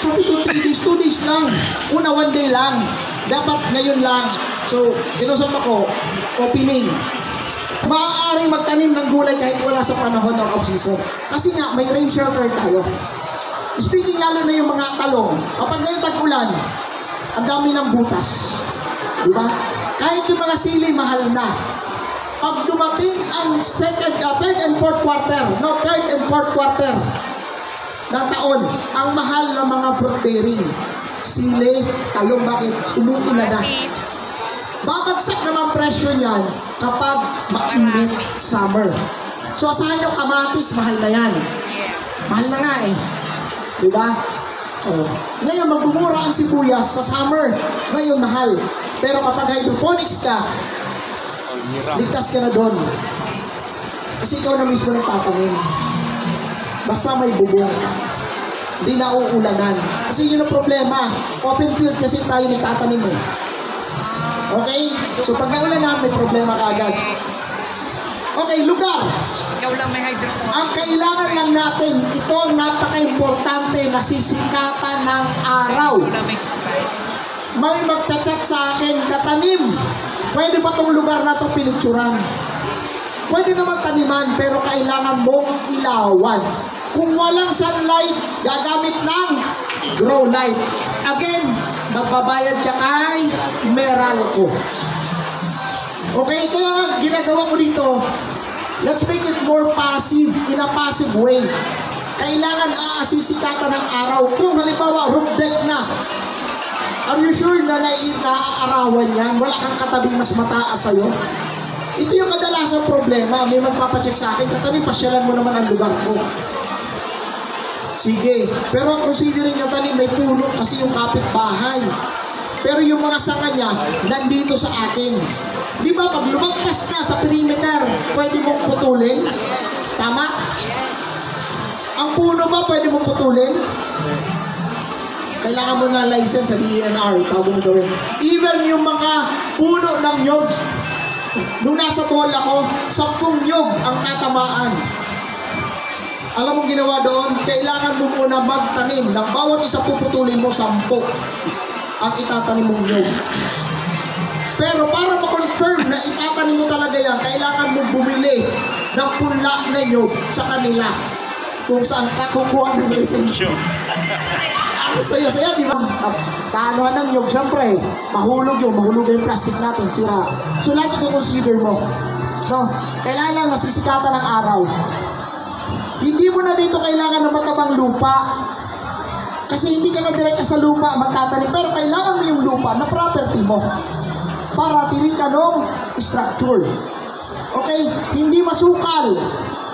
Sabi ko, 3 days, 2 days lang. Una, 1 day lang. Dapat ngayon lang. So, kinusap ako, opening. Maaaring magtanim ng gulay kahit wala sa panahon ng off-season. Kasi nga, may rain shelter tayo. Speaking lalo na yung mga talong, kapag ngayon tag-ulan, ang dami ng butas. Diba? Kahit yung mga sili, mahal na. Pag dumating ang third and fourth quarter ng taon, ang mahal ng mga fruit bearing, sili, talong, bakit? Umuulan na. Babagsak naman presyo niyan kapag mainit summer. So asahan nyo, kamatis, mahal na yan. Mahal na nga eh. Diba? Oh. Ngayon, magbumura ang sibuyas sa summer. Ngayon, mahal. Pero kapag hydroponics ka, ligtas ka na doon. Kasi ikaw na mismo nagtatanim. Basta may bubong. Hindi na uulanan. Kasi yun ang problema. Open field kasi tayo nagtatanim eh. Okay? So pag naulanan, may problema kaagad. Okay, lugar. Ikaw lang may hydroponics. Ang kailangan lang natin, ito ang napaka-importante na sisikatan ng araw. Ikaw lang may supply. May magchat-chat sa akin, katanim. Pwede ba tong lugar na to pinicturan? Pwede naman taniman, pero kailangan mong ilawan. Kung walang sunlight, gagamit ng grow light. Again, magbabayad ka kay Meralco. Okay, kaya ginagawa ko dito, let's make it more passive, in a passive way. Kailangan aasisikatan ng araw. Kung halimbawa, roof deck na, are you sure na naaarawan yan? Wala kang katabing mas mataas sa'yo? Ito yung kadalasang problema. May magpapacheck sa akin, katabi, pasyalan mo naman ang lugar ko. Sige, pero considering katabi, may puno kasi yung kapitbahay. Pero yung mga sanga niya, nandito sa akin. Di ba, pag lumagpas ka sa perimeter, pwede mong putulin? Tama? Ang puno ba, pwede mong putulin? Kailangan mo na license sa DENR bago mo gawin. Even yung mga puno ng nyog, nung nasa bowl ako, 10 nyog ang tatamaan. Alam mo ginawa doon? Kailangan mo muna magtanim. Ng bawat isa puputulin mo, 10 ang itatanim mong nyog. Pero para ma-confirm na itatanim mo talaga yan, kailangan mo bumili ng punla na nyog sa kanila kung saan ka kukuha ng lisensya. Ang saya-saya, di ba? Taanoan ng nyog, syempre, mahulog yung plastic natin, sira. So, lahat i-consider mo. So, kailangan lang nasisikatan ng araw. Hindi mo na dito kailangan ng matabang lupa. Kasi hindi ka na direkta sa lupa magtatanim. Pero kailangan mo yung lupa na property mo para diri ka ng structure. Okay? Hindi masukal.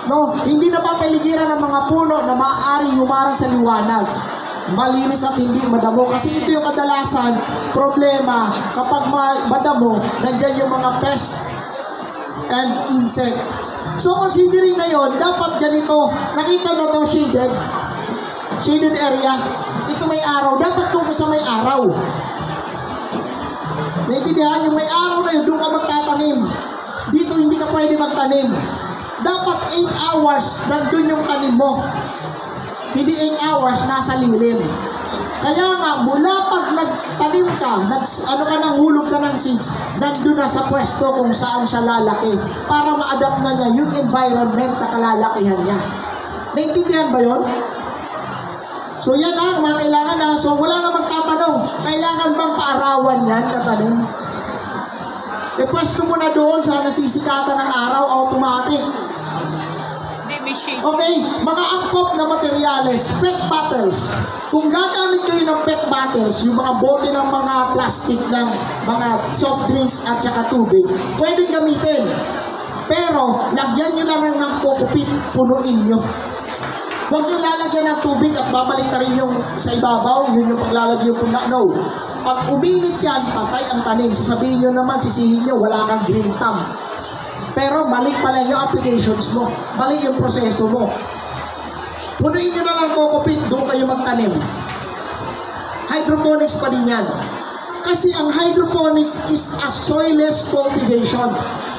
No? Hindi napapaligiran ng mga puno na maaaring humarang sa liwanag. Malinis at hindi madamo. Kasi ito yung kadalasan problema kapag madamo, nandyan yung mga pest and insect. So considering na yon, dapat ganito. Nakita na to shaded area. Ito may araw. Dapat doon ka sa may araw. Naintindihan yung may araw na yun, doon ka magtatanim. Dito hindi ka pwede magtanim. Dapat 8 hours nandun yung tanim mo. Hindi 8 hours nasa lilim. Kaya nga, mula pag nagtanim ka, nang hulog ka ng seeds, nandun na sa pwesto kung saan siya lalaki para ma-adapt na niya yung environment na kalalakihan niya. Naintindihan ba yun? So yan ang mga kailangan na. So wala na magtatanong, kailangan bang paarawan yan, katanim? E pwesto mo na doon sa nasisikatan ng araw, automatic. Okay, mga angkop na materyales, PET bottles. Kung gagamit kayo ng PET bottles, yung mga bote ng mga plastic ng mga soft drinks at saka tubig, pwedeng gamitin. Pero, lagyan nyo lang ng kokopit, punuin nyo. Huwag nyo lalagyan ng tubig at babalik na rin yung sa ibabaw, yun yung paglalagyan yung punla. No. Pag uminit yan, patay ang tanim. Sasabihin nyo naman, sisihin nyo, wala kang green thumb. Pero mali pala yung applications mo. Mali yung proseso mo. Punuin nyo na lang kokopit, doon kayo magtanim. Hydroponics pa din yan. Kasi ang hydroponics is a soilless cultivation.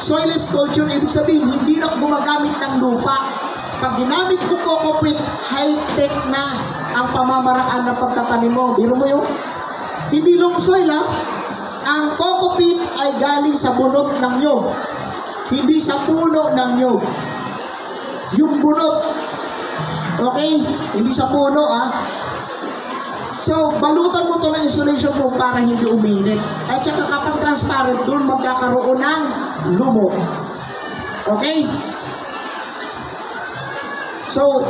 Soilless culture, ibig sabihin, hindi na gumagamit ng lupa. Pag ginamit mo coco peat, high-tech na ang pamamaraan ng pagtatanim mo. Biro mo yun? Hindi loam soil, ha? Ang coco peat ay galing sa bunot ng nyog. Hindi sa puno ng nyog. Yung bunot. Okay? Hindi sa puno, ha? So, balutan mo to ng insulation foam para hindi uminit. At saka kapag transparent, doon magkakaroon ng lumok. Okay? So,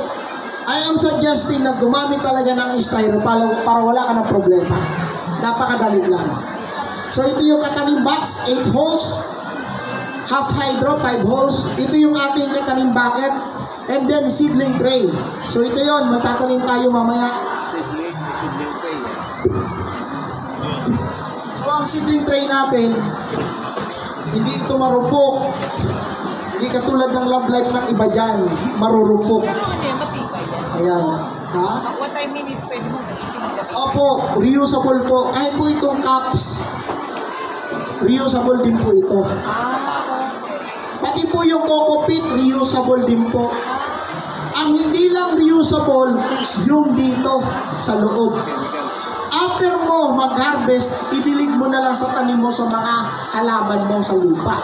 I am suggesting na gumamit talaga ng styro para wala ka ng problema. Napakadali lang. So, ito yung katanim box, 8 holes. Half hydro, 5 holes. Ito yung ating katanim bucket. And then, seedling tray. So, ito yon, magtatanim tayo mamaya. So, ang seedling tray natin, hindi ito marupok. Hindi katulad ng love life ng iba dyan, marurupok. Ayan. Ha? What I mean is pwede mo gamitin. Opo, reusable po. Kahit po itong cups, reusable din po ito. Pati po yung coco peat, reusable din po. Ang hindi lang reusable, yung dito sa loob. After mo mag-harvest, idilig mo na lang sa tanim mo sa mga halaman mo sa lupa.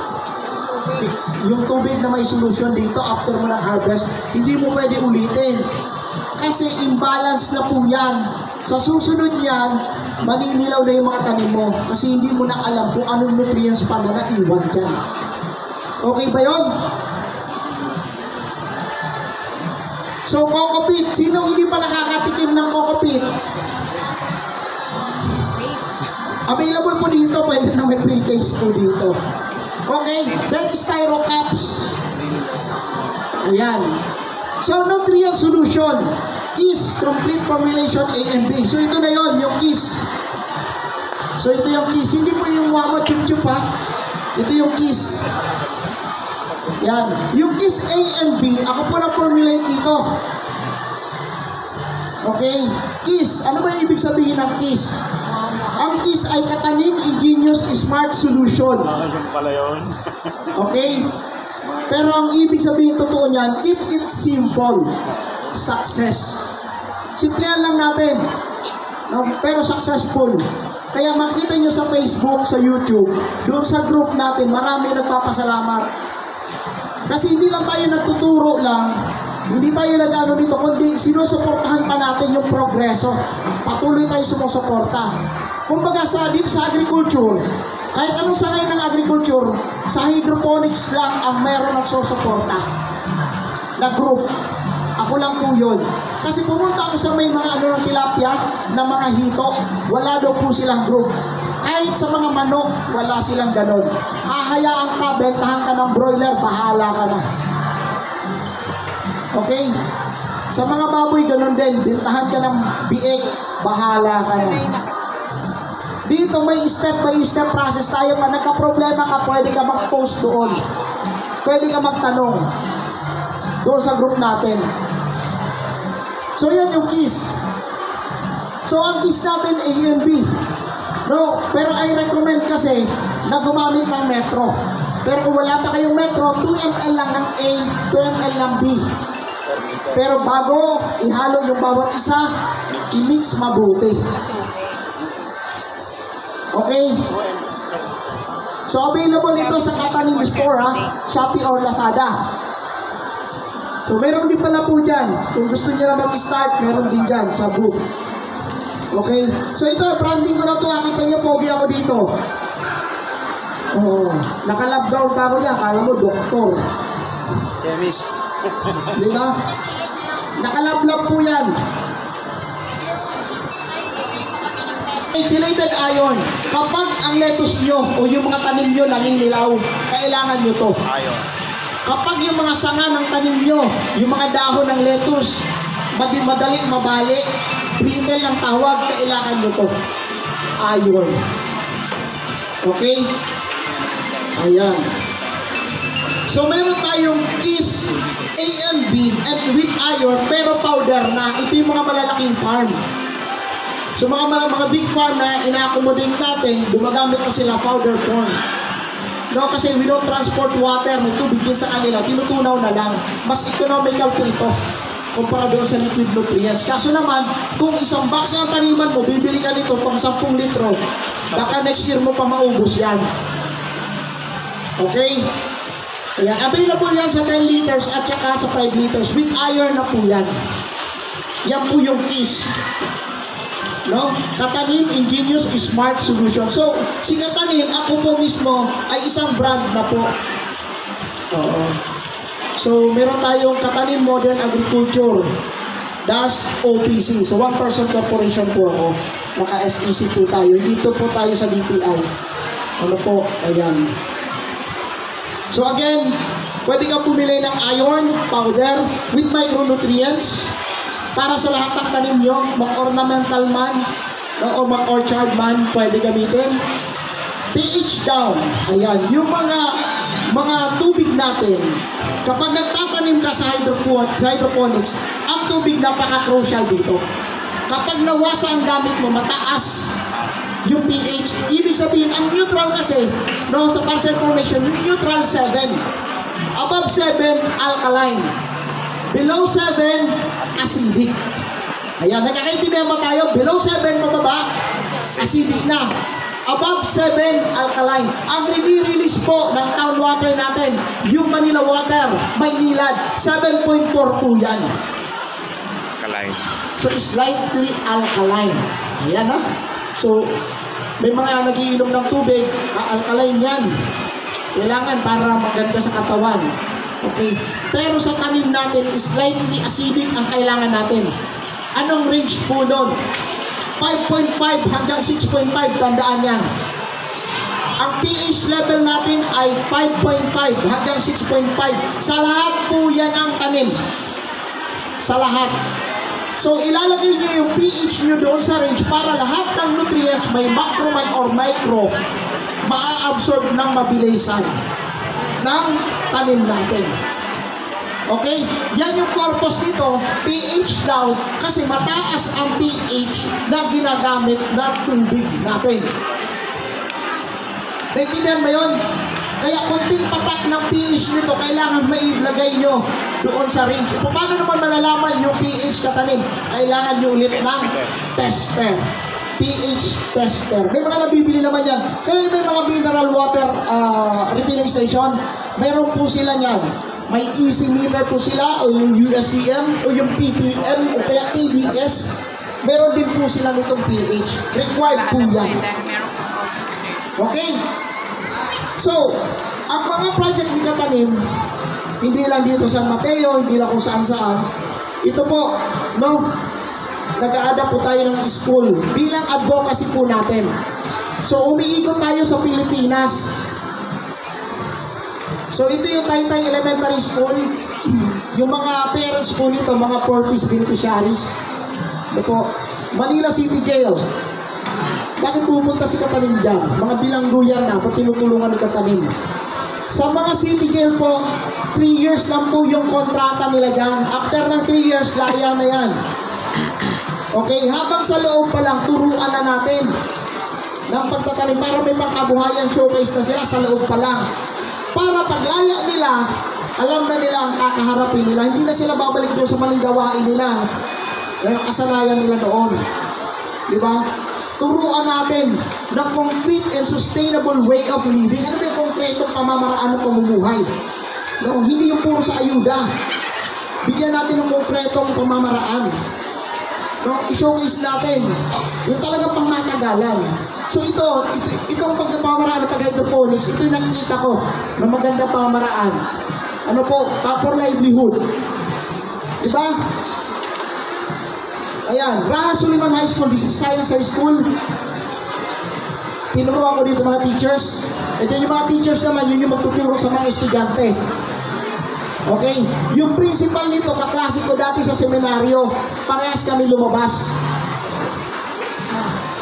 Yung tubig na may solusyon dito, after mo nag-harvest, hindi mo pwede ulitin. Kasi imbalance na po yan. Sa susunod yan, maninilaw na yung mga tanim mo. Kasi hindi mo na alam kung anong nutrients pa na naiwan dyan. Okay ba yun? So, coco peat. Sino hindi pa nakakatikim ng coco peat? Available po dito. Pwede na may pre-taste po dito. Okay? Then, styro cups. Ayan. So, nutrient solution. KISS, complete formulation A and B. So, ito na yon yung KISS. So, ito yung KISS. Hindi po yung wawa chup-chup, ha? Ito yung KISS. Yan. Yung KISS A and B, ako po na-formulate dito. Okay? KISS. Ano ba yung ibig sabihin ng KISS? Ang KISS ay Katanim Ingenious Smart Solution. Pala yun. Okay? Pero ang ibig sabihin totoo niyan, keep it simple. Success. Simplihan lang natin. No? Pero successful. Kaya makita nyo sa Facebook, sa YouTube, doon sa group natin, marami nagpapasalamat. Kasi hindi lang tayo nagtuturo lang, hindi tayo nag-ano dito, kundi sinusuportahan pa natin yung progreso. Patuloy tayo sumusuporta. Kumbaga dito sa agriculture, kahit anong sangay ng agriculture, sa hydroponics lang ang meron nagsusuporta na group. Ako lang po yun. Kasi pumunta ako sa may mga ano ng tilapia, na mga hito, wala daw po silang group. Kahit sa mga manok, wala silang ganon. Hahayaan ka, bentahan ka ng broiler, bahala ka na. Okay? Sa mga baboy, ganon din. Bentahan ka ng biik, bahala ka na. Dito may step by step process tayo. Pag nagka-problema ka, pwede ka mag-post doon. Pwede ka magtanong doon sa group natin. So yan yung KISS. So ang KISS natin A and B. No, pero I recommend kasi na gumamit ng Metro. Pero kung wala pa kayong Metro, 2 ml lang ng A, 2 ml ng B. Pero bago ihalo yung bawat isa, i-mix mabuti. Okay? So available ito sa Katanim Store, ha? Shopee or Lazada. So meron din pala po dyan. Kung gusto niyo na mag-start, meron din dyan sa booth. Okay? So ito, branding ko na ito. Nakita niyo, pogi ako dito. Oh, naka-lockdown pa ako dyan. Kala mo, doktor. Chemist. Di ba? Naka-lab po yan. Chelated iron. Kapag ang lettuce nyo o yung mga tanim nyo naninilaw, kailangan nyo to. Ayon. Kapag yung mga sanga ng tanim nyo, yung mga dahon ng lettuce, madaling mabali, brittle ang tawag, kailangan nyo to. Iron. Okay? Ayan. So meron tayong KISS A and B and with iron, pero powder na. Ito yung mga malalaking farm. So mga big farm na ina-accommodate natin, gumagamit pa sila powder corn. No, kasi we don't transport water, may tubig din sa kanila, tinutunaw na lang. Mas economical po ito kumpara doon sa liquid nutrients. Kaso naman, kung isang box ng taniman mo, bibili ka nito pang 10 litro, baka next year mo pa maubos yan. Okay? Ayan, available yan sa 10 liters at saka sa 5 liters. With iron na po yan. Yan po yung keys. No? Katanim, ingenious, smart solution. So, si Katanim, ako po mismo ay isang brand na po. Oo. So, meron tayong Katanim Modern Agriculture. Das OPC. So, one person corporation po ako. Naka-SEC po tayo. Dito po tayo sa DTI. Ano po? Ayan. So, again, pwede kang pumili ng iron powder with micronutrients para sa lahat ng tanim nyo, mag-ornamental man o mag-orchard man, pwede gamitin. pH down. Ayan, yung mga tubig natin, kapag nagtatanim ka sa hydroponics, ang tubig napaka-crucial dito. Kapag nawasa ang gamit mo, mataas yung pH. Ibig sabihin, ang neutral kasi, no, sa parcel formation, yung neutral 7. Above 7, alkaline. Below 7, acidic. Ayan, nagkakaintindihan ba tayo? Below 7, mababa, acidic na. Above 7, alkaline. Ang release po ng town water natin, yung Manila water, Maynilad, 7.4 po yan. Alkaline. So, slightly alkaline. Ayan ha. So, may mga nagiinom ng tubig, alkaline yan. Kailangan para maganda sa katawan. Okay. Pero sa tanim natin, slightly acidic ang kailangan natin. Anong range po doon? 5.5 hanggang 6.5, tandaan yan. Ang pH level natin ay 5.5 hanggang 6.5. Sa lahat po yan ang tanim. Sa lahat. So, ilalagay nyo yung pH nyo doon sa range para lahat ng nutrients, may macro man or micro, maa-absorb ng mabilisan ng tanim natin. Okay? Yan yung purpose nito, pH down, kasi mataas ang pH na ginagamit na tubig natin. Naintindihan mo yun? Kaya konting patak ng pH nito, kailangan mailagay nyo doon sa range. Paano naman malalaman yung pH katanim? Kailangan nyo ulit ng tester. pH tester. May mga nabibili naman yan. Kaya may mga mineral water refilling station, meron po sila yan. May easy meter po sila, o yung USCM, o yung PPM, o kaya KBS. Meron din po sila nitong pH. Required po yan. Okay? So, ang mga project ni Katanim, hindi lang dito sa San Mateo, hindi lang kung saan-saan. Ito po, no? Nag-a-adapt po tayo ng school bilang advocacy po natin. So, umiikot tayo sa Pilipinas. So, ito yung Taytay Elementary School. Yung mga parents po nito, mga purpose beneficiaries. Ito po, Manila City Jail. Bakit pupunta si Katanim dyan? Mga bilanggo yan na, pag tinutulungan ni Katanim. Sa mga city jail po, 3 years lang po yung kontrata nila dyan. After ng 3 years, laya na yan. Okay, habang sa loob pa lang, turuan na natin ng pagtatanim para may pangkabuhayan showcase na sila sa loob pa lang. Para paglaya nila, alam na nila ang kakaharapin nila. Hindi na sila babalik doon sa maling gawain nila. Yung kasanayan nila doon. Di ba? Turuan natin ng concrete and sustainable way of living. Ano ba yung konkretong pamamaraan ng pamumuhay? No, hindi yung puro sa ayuda. Bigyan natin ng konkretong pamamaraan. No, i-showcase natin yung talagang pangmatagalan. So itong pagpapamaraan ng pag-hydroponics, ito yung nakikita ko na magandang pamamaraan. Ano po? For livelihood. Diba? Ayan, Raha Suliman High School, this is Science High School. Tinuruan ko dito mga teachers. And then yung mga teachers naman, yun yung magtuturo sa mga estudyante. Okay? Yung principal nito, kaklase ko dati sa seminaryo, parehas kami lumabas.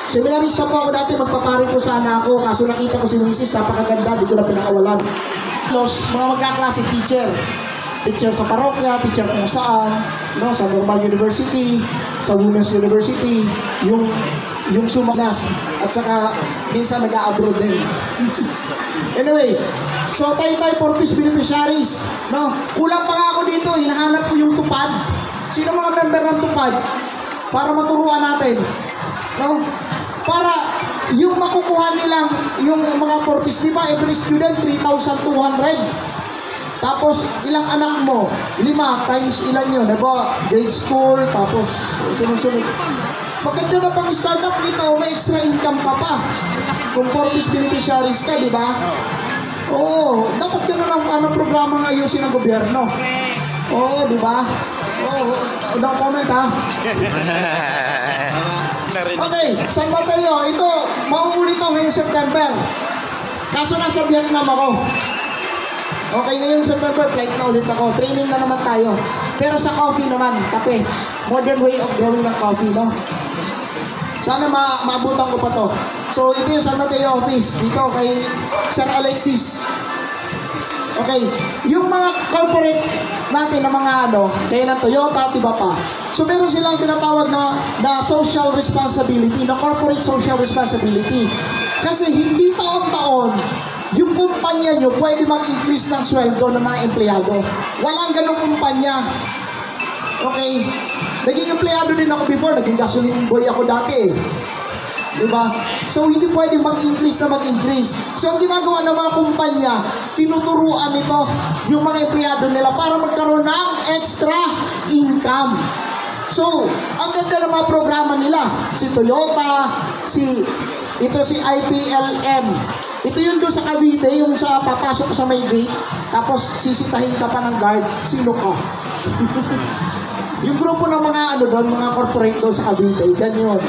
Seminarista po ako dati, magpapari po sana ako, kaso nakita ko si Mrs. napakaganda, di ko na pinakawalan. Mga magkaklase teacher. Teacher sa parokya, teacher kung saan, no, sa normal university, sa women's university, yung yung sumanas at saka minsan nag-a-abroad din. Anyway, so tayo for peace beneficiaries, no? Kulang pa nga ako dito, hinahanap ko yung tupad. Sino mga member ng tupad? Para maturuan natin, no? Para yung makukuha nilang yung mga for peace, di ba? Every student 3,200. Tapos ilang anak mo? 5 times ilan yun? Diba? Grade school, tapos sunod-sunod. Maganda na pang startup nito, may extra income ka pa. Kung for peace beneficiaries ka, di ba? Oo, dapat gano'n ang programa ng ayusin ng gobyerno. Oo, di ba? Oo, no comment ha. Okay, saan ba tayo? Ito, mauulit ako ngayong September. Kaso nasa Vietnam ako. Okay, ngayong September, flight na ulit ako. Training na naman tayo. Pero sa coffee naman, kape. Modern way of growing ng coffee, no? Sana maabutan ko pa to. So, ito yung San Mateo office. Dito kay Sir Alexis. Okay. Yung mga corporate natin na mga kaya ng Toyota, diba pa? So, meron silang tinatawag na social responsibility, na corporate social responsibility. Kasi hindi taon-taon, yung kumpanya nyo pwede mag-increase ng sweldo ng mga empleyado. Walang ganong kumpanya. Okay? Naging empleyado din ako before, naging gasoline boy ako dati. Diba? So, hindi pwede mag-increase na mag-increase. So, ang ginagawa ng mga kumpanya, tinuturuan nito yung mga empleyado nila para magkaroon ng extra income. So, ang ganda ng mga programa nila. Si Toyota, si IPLM. Ito yung doon sa Cavite, yung sa papasok sa may gate, tapos sisitahin ka pa ng guard, sino ka? Yung grupo ng mga doon, mga corporate doon sa Cavite, ganyan.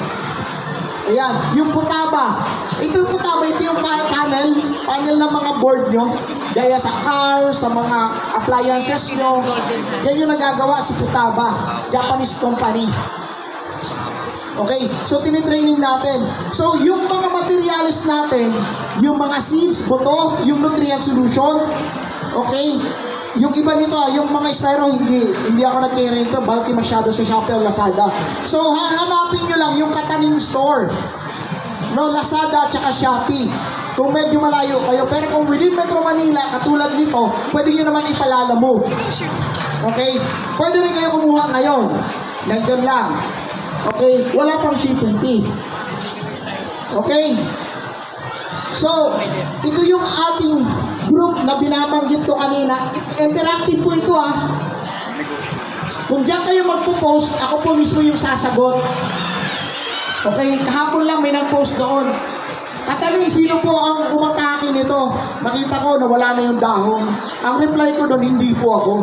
Ayan, yung Putaba. Ito yung Putaba, ito yung panel ng mga board nyo, gaya sa car, sa mga appliances nyo. Yan yung nagagawa si Putaba, Japanese company. Okay, so tinitraining natin. So, yung mga materials natin, yung mga seeds, buto, yung nutrient solution, okay, yung iba nito, yung mga styro, hindi ako nag-carry nito, bulky masyado sa Shopee o Lazada. So, hanapin nyo lang yung Kataning store. No, Lazada at saka Shopee. Kung medyo malayo kayo, pero kung within Metro Manila, katulad nito, pwede nyo naman ipalala mo. Okay? Pwede rin kayo kumuha ngayon. Nandyan lang. Okay? Wala pang shipping fee. Okay? So, ito yung ating group na binabanggit ko kanina. Interactive po ito Kung diyan kayo magpo-post, ako po mismo yung sasagot. Okay? Kahapon lang may nag-post doon. Katalim, sino po ang umatake nito? Nakita ko na wala na yung dahon. Ang reply ko doon, hindi po ako.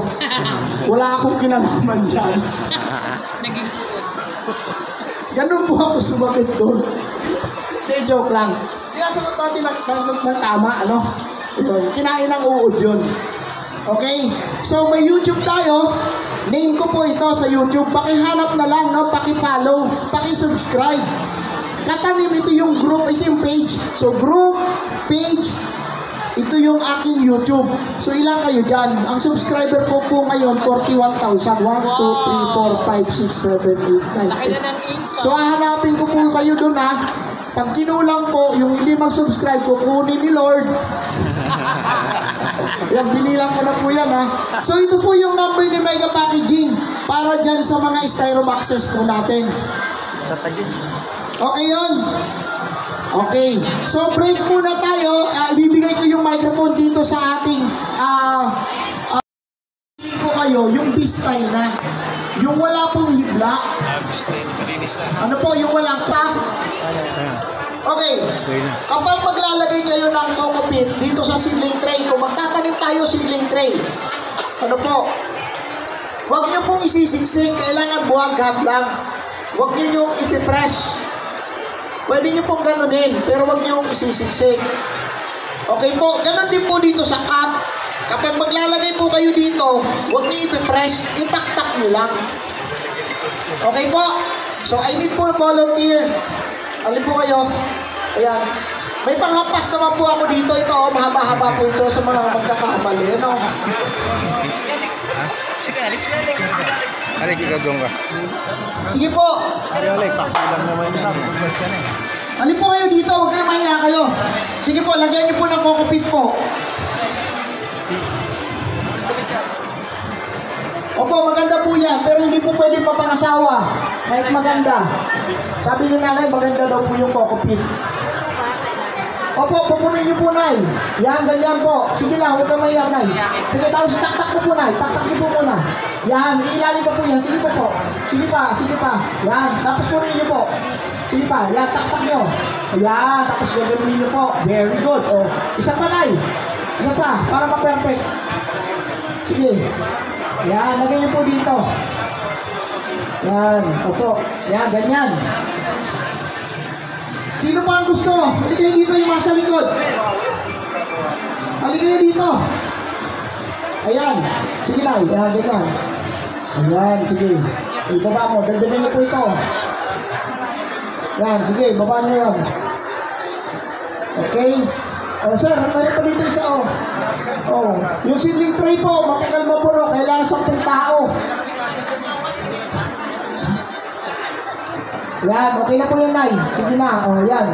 Wala akong kinalaman dyan. Naging puot. Ganun po ako sumakit doon. Hindi, joke lang. Sinasagot natin ng tama, kinain ng uod yun. Okay? So, may YouTube tayo. Name ko po ito sa YouTube. Pakihanap na lang, paki-follow, paki-subscribe. Katanim, ito yung group, ito yung page. So, group, page, ito yung aking YouTube. So, ilan kayo dyan? Ang subscriber ko po ngayon, 41,000. 1, 2, 3, 4, 5, 6, 7, 8, 9, 10. So, hahanapin ko po kayo doon Pag kinulang po, yung hindi mag-subscribe, kukunin ni Lord. Yan, binilang ko na po yan So, ito po yung number ni Mega Packaging para dyan sa mga Styroboxes po natin. Okay yun? Okay. So, break muna tayo. Ibibigay ko yung microphone dito sa ating ibigay ko kayo yung bistay na. Yung wala pong hibla. Ano po? Yung walang Okay. Kapag maglalagay kayo ng coco pit dito sa seedling tray, kung magtatanim tayo seedling tray, ano po? Huwag nyo pong isisiksik. Kailangan buwag-hab lang. Huwag nyo yung ipipress. Pwede nyo pong ganunin, pero huwag nyo yung isisiksik. Okay po? Ganon din po dito sa cup. Kapag maglalagay po kayo dito, huwag nyo ipipress. Itaktak nyo lang. Okay po? So, I need po volunteer. Alin po kayo? Ayan. May panghampas naman po ako dito. Ito, mahaba-haba po ito sa mga magkakamali. Sige, Alex. Alik, igagong ka. Sige po. Alex, pakilang naman yan. Alin po kayo dito, huwag kayo mahiya kayo. Sige po, lagyan niyo po ng kokopit po. Opo, maganda po yan, pero hindi po pwede papangasawa. Kahit maganda. Sabi ni nanay, maganda daw po yung kokopit. Opo, pupunin niyo po, Nay. Yan, ganyan po. Sige lang, huwag kang mahiya, Nay. Sige, tapos taktak po po, Nay. Taktak niyo po muna. Yan, ilalim pa po yan. Sige po. Sige pa, sige pa. Yan, tapos punin niyo po. Sige pa, yan, taktak niyo. Yan, tapos gagawin niyo po. Very good. O, isa pa, Nay. Isa pa, para ma-perfect. Sige. Yan, lagay niyo po dito. Yan, opo. Yan, ganyan. Sino pa ang gusto? Halika kayo dito yung mga sa likod. Halika kayo dito. Ayan. Sige na. Ayan, ganyan. Ayan, sige. Ibaba mo. Dagdagan niyo po ito. Ayan, sige. Baba niyo yun. Okay. Oh, sir, mayroon pa dito isa, oh. Oh, yung seedling tray po, matagal mapuno. Kailangan 10 tao. Yan, okay na po yan, Nay. Sige na, o, yan.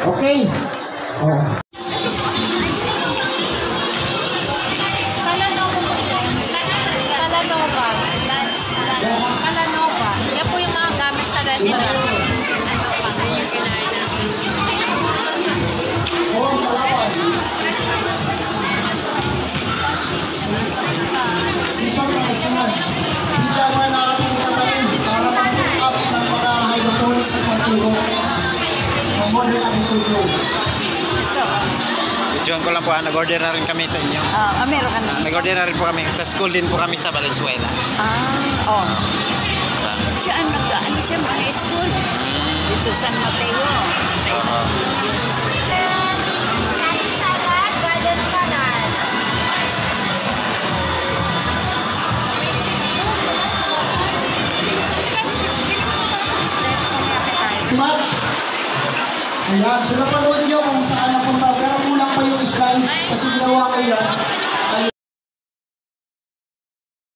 Okay. O. Calanova po ito. Calanova. Calanova. Yan po yung mga gamit sa restaurant. Oh, malawan. Season na kasunod. Hindi naman narating katalim para mag-put up ng mga hydroponics at pagtulo. Ang modern agriculture. John ko lang po, nag-order na rin kami sa inyo. Meron ka na. Nag-order na rin po kami. Sa school din po kami sa Valenzuela. Siya siya mga school. Dito San Mateo. Much. Ayan, so napanood nyo kung saan napunta. Pero kulang pa yung slide kasi ginawa ko yan.